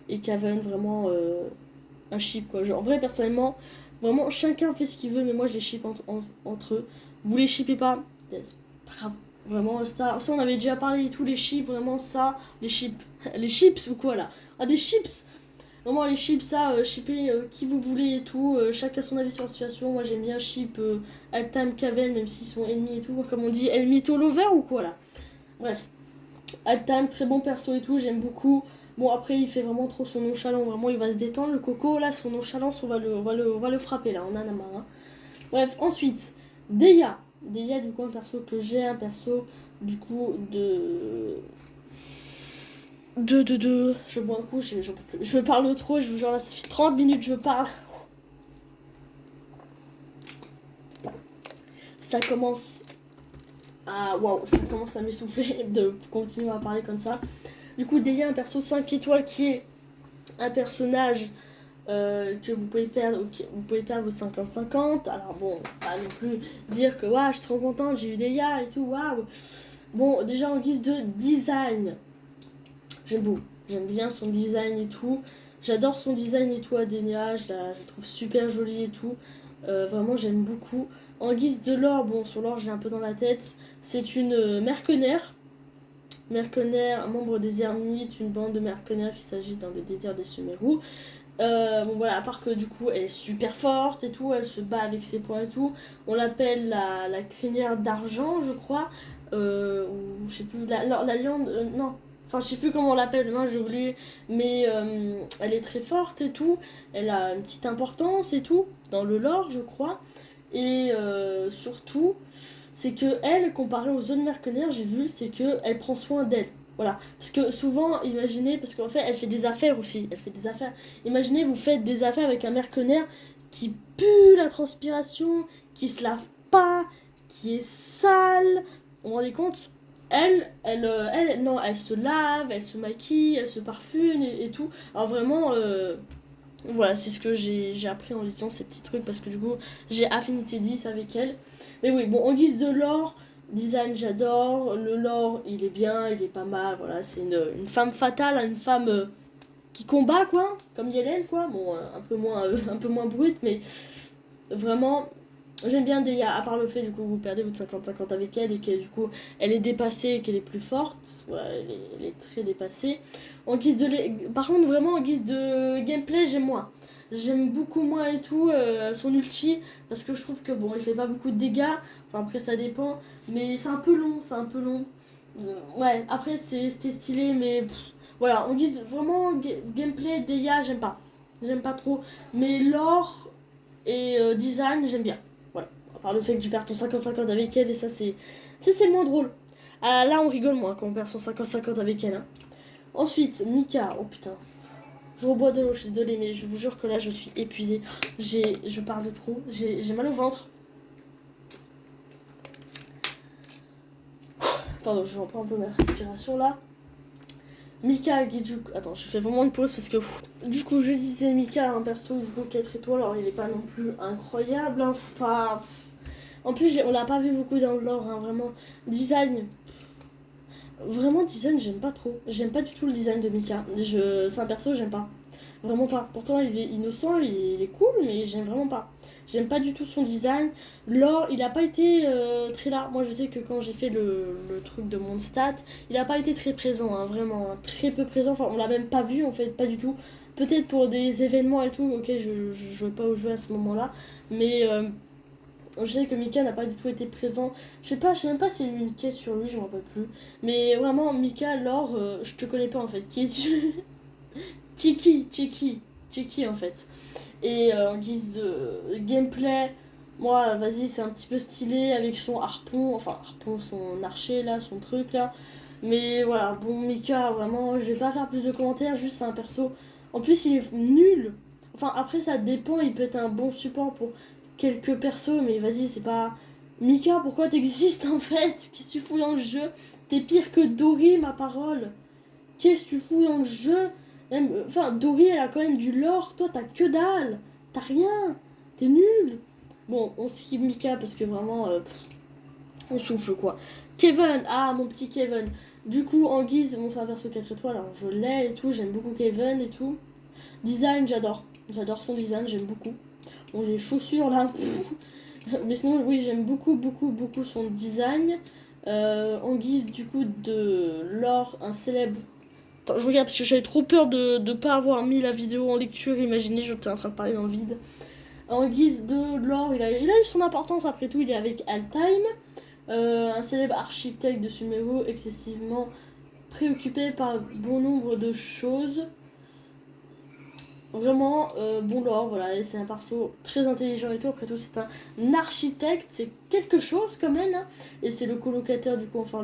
et Caven, vraiment un ship, quoi. Genre, en vrai, personnellement, vraiment, chacun fait ce qu'il veut, mais moi, je les ship entre eux. Vous les shippez pas, c'est pas grave. Vraiment, ça, on avait déjà parlé et tout, les chips, vraiment, ça, les chips. Les chips ou quoi, là? Ah, des chips! Vraiment, les chips, ça, shipper qui vous voulez et tout. Chacun son avis sur la situation. Moi, j'aime bien ship Altam, Cavel, même s'ils sont ennemis et tout. Comme on dit, El Mytho Lover ou quoi là. Bref, Altam, très bon perso et tout, j'aime beaucoup. Bon, après, il fait vraiment trop son nonchalant. Vraiment, il va se détendre. Le coco, là, son nonchalance, on va le frapper là. On en a marre. Hein. Bref, ensuite, Deya. Deya, du coup, un perso que j'ai, un perso du coup je bois un coup, j'en peux plus. Je parle trop, je vous jure là, ça fait 30 minutes que je parle. Ça commence ça commence à m'essouffler de continuer à parler comme ça. Du coup, Deya, un perso 5 étoiles qui est un personnage que vous pouvez perdre vos 50-50. Alors bon, pas non plus dire que je suis trop contente, j'ai eu Deya et tout, waouh. Bon, déjà en guise de design, j'aime beaucoup. J'aime bien son design et tout. J'adore son design et tout, Adenia. Je la trouve super jolie et tout. Vraiment, j'aime beaucoup. En guise de lore, bon, sur l'or, je l'ai un peu dans la tête. C'est une mercenaire. Mercenaire, un membre des Ermites, une bande de mercenaires qui s'agit dans le désert des Sumerous. Bon voilà, à part que du coup elle est super forte et tout, elle se bat avec ses poings et tout. On l'appelle la crinière d'argent, je crois. Ou je sais plus, la liande. Non. Enfin, je sais plus comment on l'appelle, demain j'ai oublié. Mais elle est très forte et tout. Elle a une petite importance et tout, dans le lore, je crois. Et surtout, c'est que elle, comparée aux autres mercenaires, j'ai vu, c'est que elle prend soin d'elle. Voilà. Parce que souvent, imaginez, parce qu'en fait, elle fait des affaires aussi. Elle fait des affaires. Imaginez, vous faites des affaires avec un mercenaire qui pue la transpiration, qui se lave pas, qui est sale. Vous vous rendez compte? Non, elle se lave, elle se maquille, elle se parfume et tout. Alors vraiment, voilà, c'est ce que j'ai appris en lisant ces petits trucs parce que du coup, j'ai affinité 10 avec elle. Mais oui, bon, en guise de lore, design, j'adore. Le lore, il est bien, il est pas mal. Voilà, c'est une femme fatale, une femme qui combat, quoi, comme Yellen, quoi. Bon, un peu moins brute, mais vraiment, j'aime bien Deya, à part le fait, du coup, vous perdez votre 50-50 avec elle et qu'elle, du coup, elle est dépassée et qu'elle est plus forte. Voilà, elle est très dépassée. Par contre, vraiment, en guise de gameplay, j'aime moins. J'aime beaucoup moins et tout son ulti parce que je trouve que bon, il fait pas beaucoup de dégâts. Enfin, après, ça dépend. Mais c'est un peu long, c'est un peu long. Ouais, après, c'était stylé, mais voilà, en guise de vraiment gameplay, Deya, j'aime pas. J'aime pas trop. Mais lore et design, j'aime bien. Voilà. À part le fait que tu perds ton 50-50 avec elle, et ça, c'est le moins drôle. Ah, là, on rigole moins quand on perd son 50-50 avec elle. Hein. Ensuite, Mika. Oh putain. Je rebois de l'eau, je suis désolée, mais je vous jure que là, je suis épuisée. Je parle de trop. J'ai mal au ventre. Pardon, je reprends un peu ma respiration là. Mika Gijuk. Attends, je fais vraiment une pause parce que. Du coup, je disais Mika, un perso du coup 4 étoiles. Alors, il est pas non plus incroyable. Hein, faut pas. En plus, on l'a pas vu beaucoup dans le lore. Hein, vraiment. Design. Vraiment, design, j'aime pas trop. J'aime pas du tout le design de Mika. C'est un perso, j'aime pas. Vraiment pas. Pourtant, il est innocent, il est cool, mais j'aime vraiment pas. J'aime pas du tout son design. Lore, il a pas été très là. Moi, je sais que quand j'ai fait le truc de Mondstadt, il a pas été très présent, hein, vraiment. Hein, très peu présent. Enfin, on l'a même pas vu, en fait, pas du tout. Peut-être pour des événements et tout, auxquels je jouais pas au jeu à ce moment-là. Mais Je sais que Mika n'a pas du tout été présent. Je sais même pas s'il y a eu une quête sur lui, je m'en rappelle plus. Mais vraiment, Mika, Laure, je te connais pas en fait. Qui es-tu? Chiki en fait. Et en guise de gameplay, moi, vas-y, c'est un petit peu stylé avec son harpon, enfin, harpon, son archer là, son truc là. Mais voilà, bon, Mika, vraiment, je vais pas faire plus de commentaires, juste c'est un perso. En plus, il est nul. Enfin, après, ça dépend, il peut être un bon support pour quelques persos, mais vas-y, c'est pas. Mika, pourquoi t'existes en fait? Qu'est-ce que tu fous dans le jeu? T'es pire que Dory, ma parole. Qu'est-ce que tu fous dans le jeu? Même, enfin, Dory, elle a quand même du lore. Toi, t'as que dalle. T'as rien. T'es nul. Bon, on skip Mika parce que vraiment, on souffle quoi. Kevin, ah, mon petit Kevin. Du coup, en guise, mon serveur sur 4 étoiles, alors je l'ai et tout. J'aime beaucoup Kevin et tout. Design, j'adore. J'adore son design, j'aime beaucoup. Bon, j'ai les chaussures là. Mais sinon, oui, j'aime beaucoup, beaucoup, beaucoup son design. En guise du coup de lore, un célèbre. Attends, je regarde parce que j'avais trop peur de ne pas avoir mis la vidéo en lecture. Imaginez, j'étais en train de parler dans le vide. En guise de lore, il a eu son importance après tout. Il est avec Altheim, un célèbre architecte de Sumeru, excessivement préoccupé par bon nombre de choses. Vraiment, bon lore, voilà, et c'est un perso très intelligent et tout. Après tout, c'est un architecte, c'est quelque chose quand même. Hein. Et c'est le colocataire, du coup, enfin,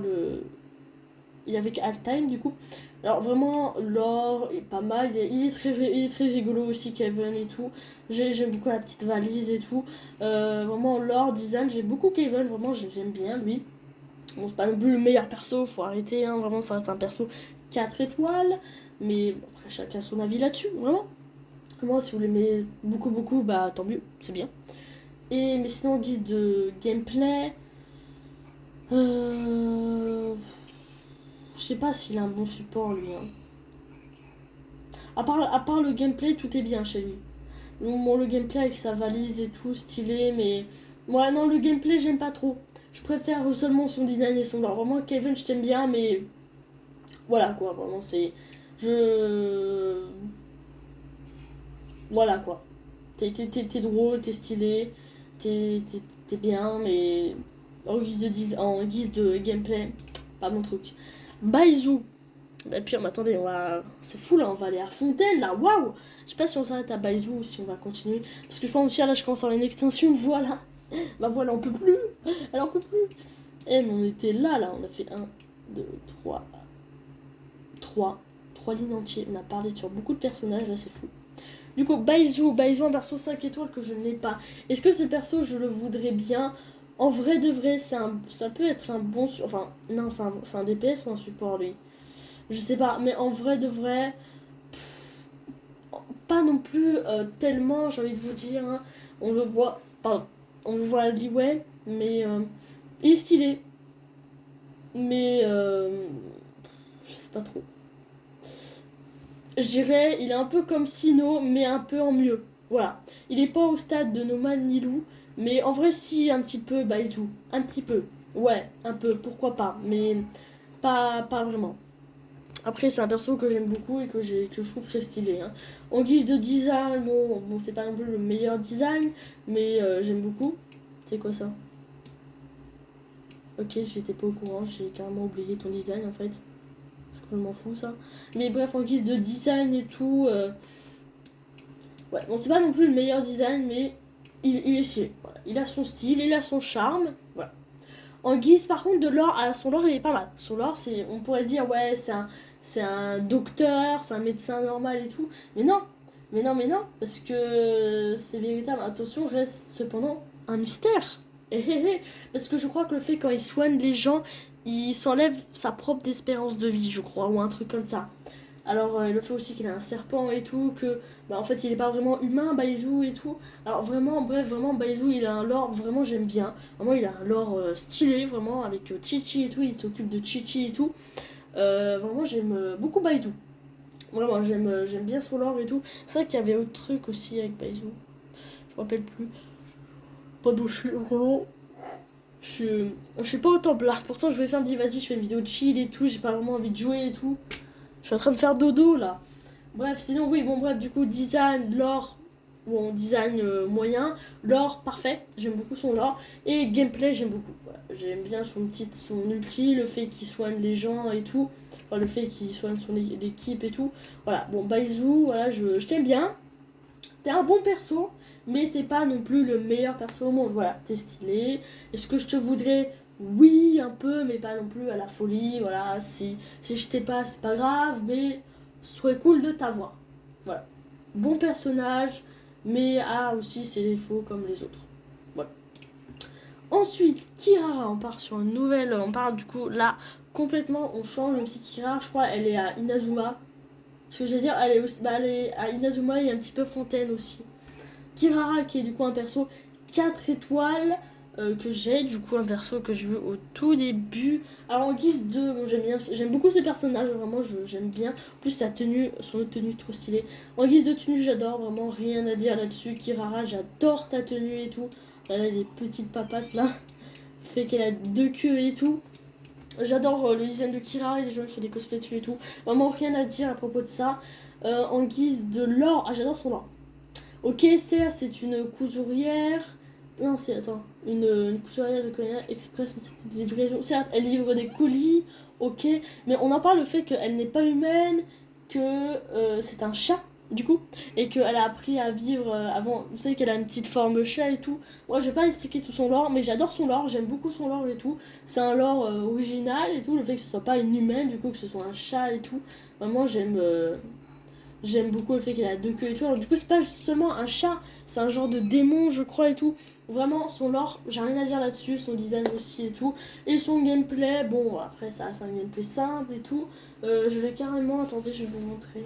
il est avec Altheim, du coup. Alors vraiment, l'or est pas mal, il est très rigolo aussi, Kevin et tout. J'aime beaucoup la petite valise et tout. Vraiment, l'or, design, j'aime beaucoup Kevin, vraiment j'aime bien lui. Bon, c'est pas non plus le meilleur perso, faut arrêter, hein, vraiment ça reste un perso 4 étoiles. Mais bon, après, chacun son avis là-dessus, vraiment. Moi, si vous l'aimez beaucoup, beaucoup, bah tant mieux, c'est bien. Mais sinon, en guise de gameplay, je sais pas s'il a un bon support lui. Hein. À part le gameplay, tout est bien chez lui. Bon, le gameplay avec sa valise et tout, stylé, mais. Moi, non, le gameplay, j'aime pas trop. Je préfère seulement son design et son lore. Vraiment, Kevin, je t'aime bien, mais. Voilà, quoi, vraiment, c'est. Je. Voilà, quoi. T'es drôle, t'es stylé, t'es bien, mais. En guise de gameplay, pas mon truc. Baizu. Et puis, attendez, c'est fou là, on va aller à Fontaine là, waouh! Je sais pas si on s'arrête à Baizou ou si on va continuer. Parce que je pense que là, je commence à avoir une extension de voix là. Ma voix, elle en peut plus. Elle en peut plus. Eh, mais on était là, on a fait 1, 2, 3. 3 lignes entières. On a parlé sur beaucoup de personnages, là, c'est fou. Du coup, Baizou, un perso 5 étoiles que je n'ai pas. Est-ce que ce perso, je le voudrais bien? En vrai de vrai, ça peut être un bon. Enfin, non, c'est un DPS ou un support lui? Je sais pas, mais en vrai de vrai, pas non plus tellement, j'ai envie de vous dire. Hein. On le voit, pardon, on le voit à Liway, mais il est stylé. Mais je sais pas trop. Je dirais, il est un peu comme Sino, mais un peu en mieux. Voilà. Il est pas au stade de Noman ni Lou, mais en vrai, si, un petit peu, Baizu. Un petit peu. Ouais, un peu, pourquoi pas, mais pas vraiment. Après, c'est un perso que j'aime beaucoup et que je trouve très stylé. Hein. En guise de design, bon c'est pas non plus le meilleur design, mais j'aime beaucoup. C'est quoi ça? Ok, j'étais pas au courant, j'ai carrément oublié ton design en fait. C'est complètement fou ça. Mais bref, en guise de design et tout. Ouais, bon, c'est pas non plus le meilleur design, mais il est stylé. Voilà. Il a son style, il a son charme. Voilà. En guise par contre de l'or, son lore il est pas mal. Son lore, on pourrait dire ouais c'est un docteur, c'est un médecin normal et tout. Mais non, parce que c'est véritable. Attention, reste cependant un mystère. Parce que je crois que le fait quand il soigne les gens, il s'enlève sa propre espérance de vie, je crois, ou un truc comme ça. Alors le fait aussi qu'il a un serpent et tout, que bah, en fait il est pas vraiment humain, Baizou et tout. Alors vraiment, bref, vraiment Baizou il a un lore, vraiment j'aime bien. Vraiment il a un lore stylé, vraiment avec Chichi et tout, il s'occupe de Chichi et tout. Vraiment j'aime beaucoup Baizou. Vraiment j'aime bien son lore et tout. C'est vrai qu'il y avait autre truc aussi avec Baizou. Je me rappelle plus. Pas d'où je suis vraiment. Je suis pas au top là. Pourtant je vais faire me dire vas-y je fais une vidéo de chill et tout, j'ai pas vraiment envie de jouer et tout. Je suis en train de faire dodo là. Bref, sinon oui, bon bref, du coup, design, lore, bon, design moyen, lore parfait, j'aime beaucoup son lore, et gameplay j'aime beaucoup. Voilà. J'aime bien son ulti, le fait qu'il soigne les gens et tout, enfin, le fait qu'il soigne l'équipe et tout. Voilà, bon, Baizu, voilà, je t'aime bien. T'es un bon perso, mais t'es pas non plus le meilleur perso au monde. Voilà, t'es stylé. Est-ce que je te voudrais? Oui, un peu, mais pas non plus à la folie. Voilà, si je t'ai pas, c'est pas grave, mais ce serait cool de t'avoir. Voilà. Bon personnage, mais a aussi ses défauts comme les autres. Voilà. Ensuite, Kirara, on part sur une nouvelle. On part du coup là, complètement, on change. Même si Kirara, je crois, elle est à Inazuma. Ce que je veux dire, elle est à Inazuma et un petit peu Fontaine aussi. Kirara qui est du coup un perso 4 étoiles que j'ai, du coup un perso que je veux au tout début. Alors en guise de... Bon, j'aime beaucoup ces personnages, vraiment j'aime bien. En plus sa tenue, son tenue trop stylée. En guise de tenue j'adore, vraiment rien à dire là-dessus. Kirara, j'adore ta tenue et tout. Elle a les petites papates là, fait qu'elle a deux queues et tout. J'adore le design de Kira et les gens qui font des cosplays dessus et tout. Vraiment rien à dire à propos de ça. En guise de lore, ah j'adore son lore. Ok, certes, c'est une couturière. Non, c'est, attends, une couturière de courrier express, une livraison. Certes, elle livre des colis, ok, mais on en parle le fait qu'elle n'est pas humaine, que c'est un chat, du coup, et qu'elle a appris à vivre avant. Vous savez qu'elle a une petite forme chat et tout. Moi, je vais pas expliquer tout son lore, mais j'adore son lore, j'aime beaucoup son lore et tout. C'est un lore original et tout, le fait que ce soit pas une humaine, du coup, que ce soit un chat et tout. Vraiment, j'aime beaucoup le fait qu'elle a deux queues et tout. Alors, du coup, c'est pas seulement un chat, c'est un genre de démon, je crois, et tout. Vraiment, son lore, j'ai rien à dire là-dessus. Son design aussi et tout. Et son gameplay, bon, après, ça reste un gameplay simple et tout. Je vais carrément. Attendez, je vais vous montrer.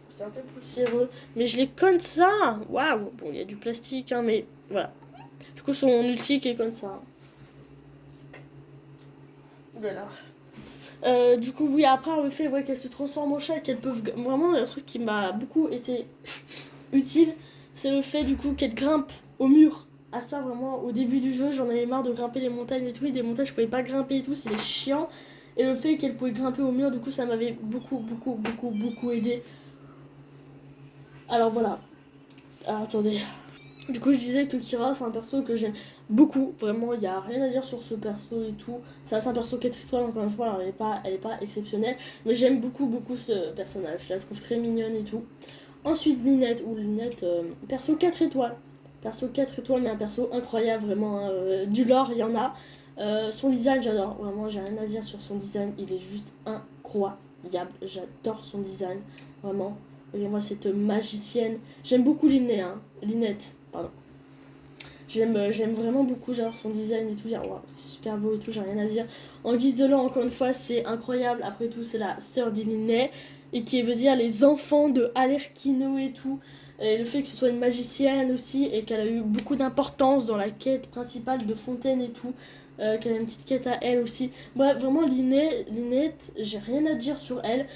C'est un peu poussiéreux. Mais je l'ai comme ça. Waouh! Bon, il y a du plastique, hein, mais voilà. Du coup, son ulti qui est comme ça. Oulala. Du coup, oui, après le fait ouais, qu'elle se transforme en chat, qu'elle peut vraiment, le truc qui m'a beaucoup été utile, c'est le fait du coup qu'elle grimpe au mur. À ça, vraiment, au début du jeu, j'en avais marre de grimper les montagnes et tout. Et des montagnes, je pouvais pas grimper et tout, c'est chiant. Et le fait qu'elle pouvait grimper au mur, du coup, ça m'avait beaucoup aidé. Alors voilà. Ah, attendez. Du coup, je disais que Kira, c'est un perso que j'aime beaucoup. Vraiment, il n'y a rien à dire sur ce perso et tout. Ça reste un perso 4 étoiles, encore une fois. Alors, elle est pas exceptionnelle. Mais j'aime beaucoup ce personnage. Je la trouve très mignonne et tout. Ensuite, Linette. Ou Linette, perso 4 étoiles. Perso 4 étoiles, mais un perso incroyable. Vraiment, hein, du lore, il y en a. Son design, j'adore. Vraiment, j'ai rien à dire sur son design. Il est juste incroyable. J'adore son design. Vraiment. Regardez-moi cette magicienne. J'aime beaucoup Linette, pardon. J'aime vraiment beaucoup genre son design et tout. Wow, c'est super beau et tout, j'ai rien à dire. En guise de lore, encore une fois, c'est incroyable. Après tout, c'est la sœur d'Iliné. Et qui veut dire les enfants de Alerkino et tout. Et le fait que ce soit une magicienne aussi. Et qu'elle a eu beaucoup d'importance dans la quête principale de Fontaine et tout. Qu'elle a une petite quête à elle aussi. Bref, vraiment, Linette, j'ai rien à dire sur elle.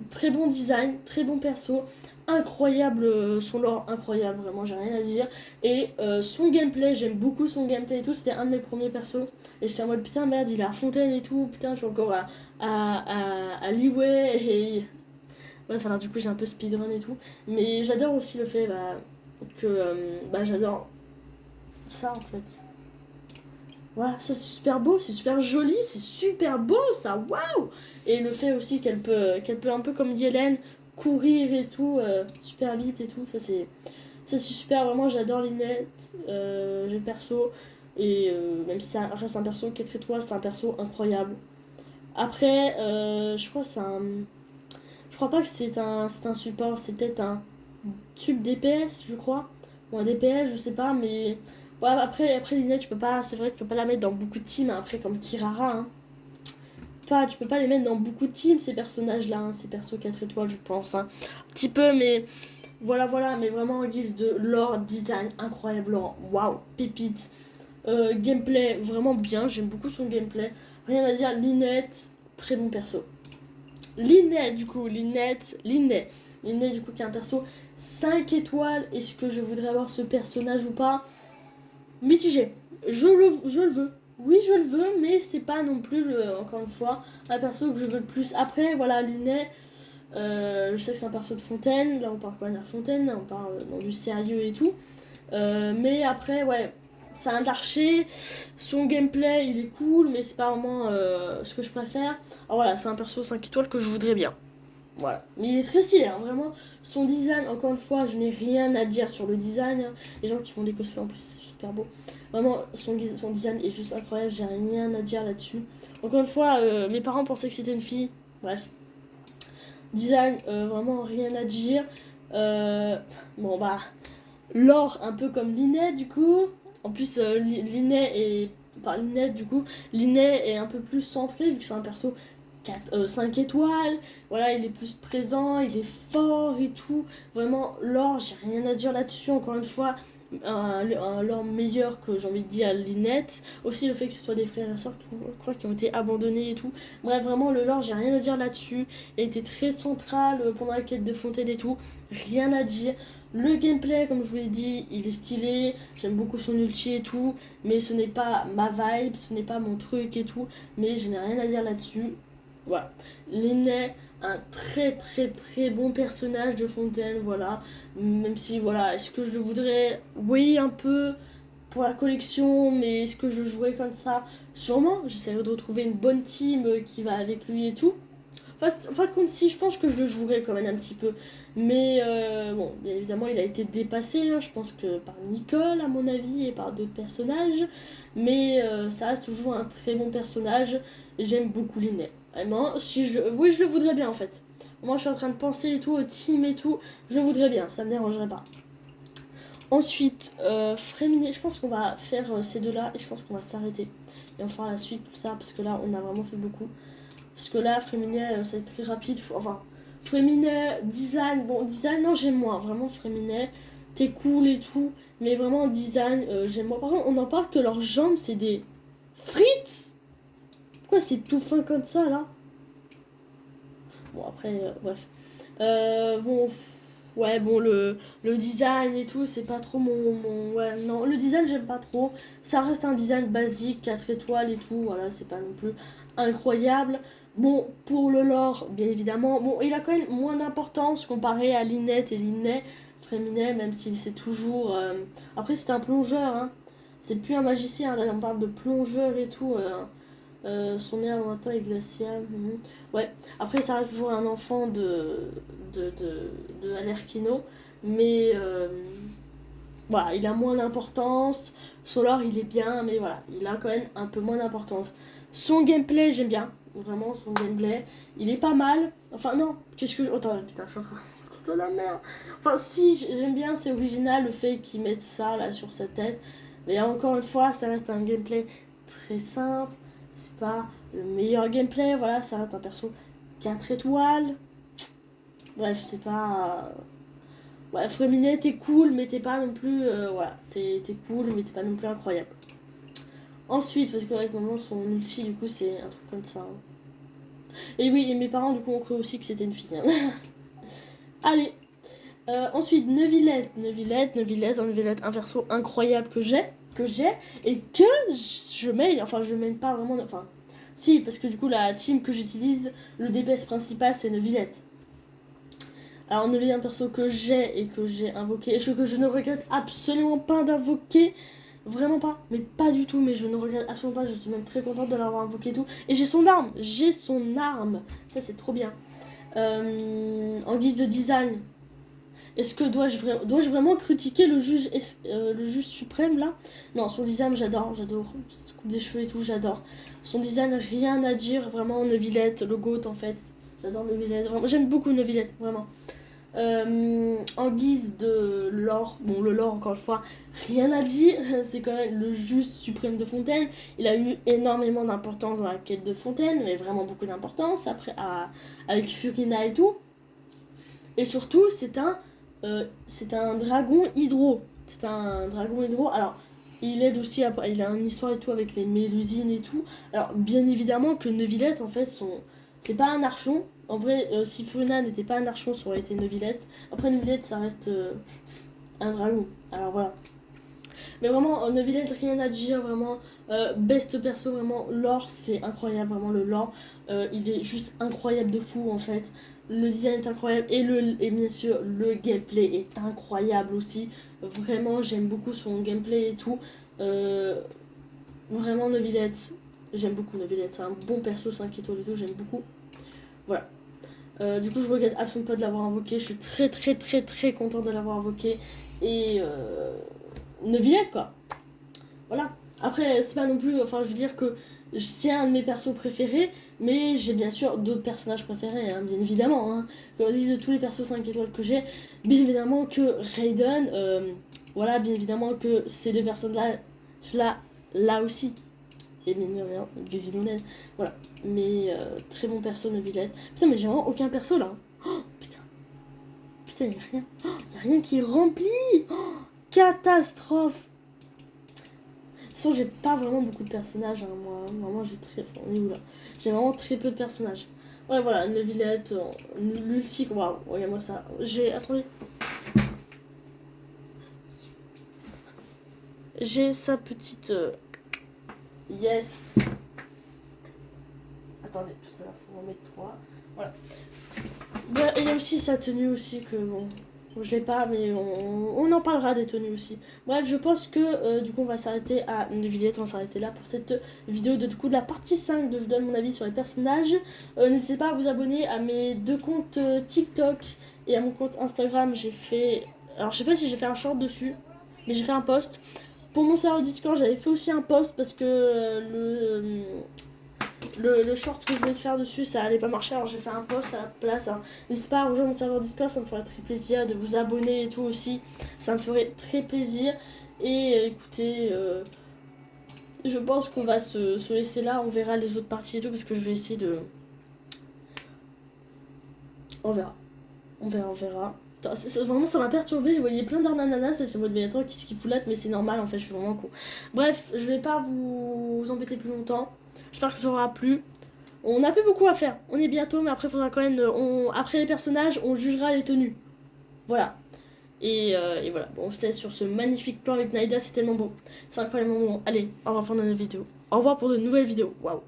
Très bon design, très bon perso, incroyable, son lore incroyable, vraiment j'ai rien à dire. Et son gameplay, j'aime beaucoup son gameplay et tout, c'était un de mes premiers persos. Et j'étais en mode putain merde, il est à Fontaine et tout, putain je suis encore à Leeway et... Bref, alors du coup j'ai un peu speedrun et tout. Mais j'adore aussi le fait que j'adore ça en fait. Voilà, ça c'est super beau, c'est super joli, c'est super beau ça, waouh! Et le fait aussi qu'elle peut un peu comme Yellen courir et tout, super vite et tout, ça c'est super, vraiment j'adore Linette, j'ai le perso, et même si ça reste un perso 4 étoiles, c'est un perso incroyable. Après, je crois que c'est un... Je crois pas que c'est un support, c'est peut-être un tube DPS, je crois, ou un DPS, je sais pas, mais... Ouais, après Linette, tu peux pas, c'est vrai que tu peux pas la mettre dans beaucoup de teams, hein, après comme Kirara, hein. Tu peux pas les mettre dans beaucoup de teams, ces personnages-là, hein, ces persos 4 étoiles, je pense, hein. Un petit peu, mais voilà, mais vraiment en guise de lore, design, incroyable, lore, waouh, pépite. Gameplay, vraiment bien, j'aime beaucoup son gameplay. Rien à dire, Linette, très bon perso. Linette, du coup, Linette, du coup, qui est un perso 5 étoiles. Est-ce que je voudrais avoir ce personnage ou pas? Mitigé. Je le veux. Oui, je le veux, mais c'est pas non plus, encore une fois, un perso que je veux le plus. Après, voilà, Linnet, Je sais que c'est un perso de Fontaine, là on parle quand même à Fontaine, là on parle dans du sérieux et tout. Mais après, ouais, c'est un archer, son gameplay il est cool, mais c'est pas vraiment ce que je préfère. Alors voilà, c'est un perso 5 étoiles que je voudrais bien. Voilà. Mais il est très stylé, hein, vraiment. Son design, encore une fois, je n'ai rien à dire sur le design, hein. Les gens qui font des cosplays en plus, c'est super beau. Vraiment, son design est juste incroyable, j'ai rien à dire là-dessus. Encore une fois, mes parents pensaient que c'était une fille. Bref. Design, vraiment rien à dire. Euh, bon, bah, l'or, un peu comme Linnet, du coup. En plus, Linnet est. Enfin, Linnet, du coup, Linnet est un peu plus centré, vu que c'est un perso 5 étoiles, voilà, il est plus présent, il est fort et tout. Vraiment, l'or, j'ai rien à dire là-dessus, encore une fois. Un lore meilleur que j'ai envie de dire Linette. Aussi le fait que ce soit des frères et sœurs je crois, qui ont été abandonnés et tout. Bref, vraiment le lore, j'ai rien à dire là-dessus. Il a été très central pendant la quête de Fontaine et tout. Rien à dire. Le gameplay, comme je vous l'ai dit, il est stylé. J'aime beaucoup son ulti et tout. Mais ce n'est pas ma vibe, ce n'est pas mon truc et tout. Mais je n'ai rien à dire là-dessus. Voilà. Linné, un très très très bon personnage de Fontaine, voilà. Même si, voilà, est-ce que je le voudrais? Oui, un peu pour la collection, mais est-ce que je jouerais comme ça? Sûrement, j'essaierai de retrouver une bonne team qui va avec lui et tout. En fin de compte, si, je pense que je le jouerai quand même un petit peu. Mais bon, bien évidemment, il a été dépassé, hein, je pense que par Nicole, à mon avis, et par d'autres personnages. Mais ça reste toujours un très bon personnage. J'aime beaucoup Linné. Vraiment, si je... oui, je le voudrais bien en fait. Moi, je suis en train de penser et tout, au team et tout. Je le voudrais bien, ça me dérangerait pas. Ensuite, Fréminet, je pense qu'on va faire ces deux-là et je pense qu'on va s'arrêter. Et on fera la suite plus tard parce que là, on a vraiment fait beaucoup. Parce que là, Fréminet, ça va être très rapide. Enfin, Fréminet, design, bon, design, non, j'aime moins. Vraiment, Fréminet, t'es cool et tout. Mais vraiment, design, j'aime moins. Par contre, on en parle que leurs jambes, c'est des frites. Pourquoi c'est tout fin comme ça, là? Bon, après, bref. Bon, ouais, bon, le design et tout, c'est pas trop ouais, non, le design, j'aime pas trop. Ça reste un design basique, 4 étoiles et tout, voilà, c'est pas non plus incroyable. Bon, pour le lore, bien évidemment, bon, il a quand même moins d'importance comparé à Linnet et Linnet, Fréminet, même s'il c'est toujours... Après, c'est un plongeur, hein. C'est plus un magicien, là, on parle de plongeur et tout. Son air lointain et glacial. Ouais. Après, ça reste toujours un enfant de Alerkino. Mais voilà, il a moins d'importance. Solar, il est bien, mais voilà, il a quand même un peu moins d'importance. Son gameplay, j'aime bien. Vraiment, son gameplay. Il est pas mal. Enfin, non. Qu'est-ce que je. Attends, putain, je suis en train de la merde. Enfin, si, j'aime bien, c'est original le fait qu'ils mettent ça là sur sa tête. Mais encore une fois, ça reste un gameplay très simple. C'est pas le meilleur gameplay, voilà, ça reste un perso 4 étoiles. Bref, c'est pas. Ouais, Freminet, t'es cool, mais t'es pas non plus. Voilà, t'es cool, mais t'es pas non plus incroyable. Ensuite, parce que ouais, moment son ulti, du coup, c'est un truc comme ça, hein. Et oui, et mes parents, du coup, ont cru aussi que c'était une fille, hein. Allez. Ensuite, Neuvillette, un perso incroyable que j'ai, et que je mets, enfin, je mène pas vraiment, enfin, si, parce que du coup, la team que j'utilise, le DPS principal, c'est Neuvillette. Alors, Neuvillette, un perso que j'ai et que j'ai invoqué, et que je ne regrette absolument pas d'invoquer, vraiment pas, mais pas du tout, mais je ne regrette absolument pas, je suis même très contente de l'avoir invoqué et tout. Et j'ai son arme, ça c'est trop bien. En guise de design, est-ce que dois-je vraiment critiquer le juge suprême là? Non, son design j'adore. Sa coupe des cheveux et tout, j'adore. Son design, rien à dire, vraiment Neuvillette, le GOAT en fait. J'adore Neuvillette, vraiment. J'aime beaucoup Neuvillette, vraiment. En guise de lore, bon le lore encore une fois, rien à dire, c'est quand même le juge suprême de Fontaine. Il a eu énormément d'importance dans la quête de Fontaine, mais vraiment beaucoup d'importance après avec Furina et tout. Et surtout, c'est un dragon hydro. C'est un dragon hydro. Alors, il aide aussi il a une histoire et tout avec les mélusines et tout. Alors, bien évidemment que Neuvillette, en fait, c'est pas un archon. En vrai, si Funa n'était pas un archon, ça aurait été Neuvillette. Après, Neuvillette, ça reste un dragon. Alors voilà. Mais vraiment, Neuvillette, rien à dire, vraiment. Best perso, vraiment. Lore, c'est incroyable, vraiment, le lore. Il est juste incroyable de fou, en fait. Le design est incroyable et bien sûr, le gameplay est incroyable aussi. Vraiment, j'aime beaucoup son gameplay et tout. Vraiment, Neuvillette, j'aime beaucoup Neuvillette. C'est un bon perso, 5 étoiles et tout, j'aime beaucoup. Voilà. Du coup, je regrette absolument pas de l'avoir invoqué. Je suis très, très, très, très contente de l'avoir invoqué. Et Neuvillette, quoi. Voilà. Après, c'est pas non plus. Enfin, je veux dire que c'est un de mes persos préférés, mais j'ai bien sûr d'autres personnages préférés, hein, bien évidemment. Hein. Quand on dit de tous les persos 5 étoiles que j'ai, bien évidemment que Raiden, voilà, bien évidemment que ces deux personnes-là, je là aussi. Et mine de rien, Xylonen, voilà. Mais très bon perso, Neuvillette. Putain, mais j'ai vraiment aucun perso là. Oh, putain, putain, y'a rien. Oh, y'a rien qui est rempli. Oh, catastrophe. De toute façon, j'ai pas vraiment beaucoup de personnages, hein, moi. Vraiment, j'ai très. Enfin, on est où là? J'ai vraiment très peu de personnages. Ouais, voilà, Neuvillette, l'ulti, waouh, regarde-moi ça. J'ai. Attendez. J'ai sa petite. Yes. Attendez, parce que là, faut en mettre 3. Voilà. Bah, il y a aussi sa tenue aussi que bon. Je l'ai pas, mais on en parlera des tenues aussi. Bref, je pense que du coup, on va s'arrêter à une vidéo. On va s'arrêter là pour cette vidéo de, du coup, de la partie 5 de Je donne mon avis sur les personnages. N'hésitez pas à vous abonner à mes deux comptes TikTok et à mon compte Instagram. J'ai fait. Alors, je sais pas si j'ai fait un short dessus, mais j'ai fait un post. Pour mon serveur Discord, j'avais fait aussi un post parce que le short que je voulais faire dessus, ça allait pas marcher, alors j'ai fait un post à la place. Hein. N'hésitez pas à rejoindre mon serveur Discord, ça me ferait très plaisir de vous abonner et tout aussi. Ça me ferait très plaisir. Et écoutez, je pense qu'on va se laisser là. On verra les autres parties et tout, parce que je vais essayer de. On verra. On verra, on verra. Vraiment, ça m'a perturbé. Je voyais plein d'arnananas. Et je me suis dit, attends, qu'est-ce qu'il fout là? Mais c'est normal, en fait, je suis vraiment con. Bref, je vais pas vous embêter plus longtemps. J'espère que ça aura plu. On n'a plus beaucoup à faire. On est bientôt, mais après, faudra quand même. Après les personnages, on jugera les tenues. Voilà. Et voilà. Bon, on se laisse sur ce magnifique plan avec Naïda. C'est tellement beau. C'est incroyablement bon. Allez, au revoir pour de nouvelles vidéos. Au revoir pour de nouvelles vidéos. Waouh.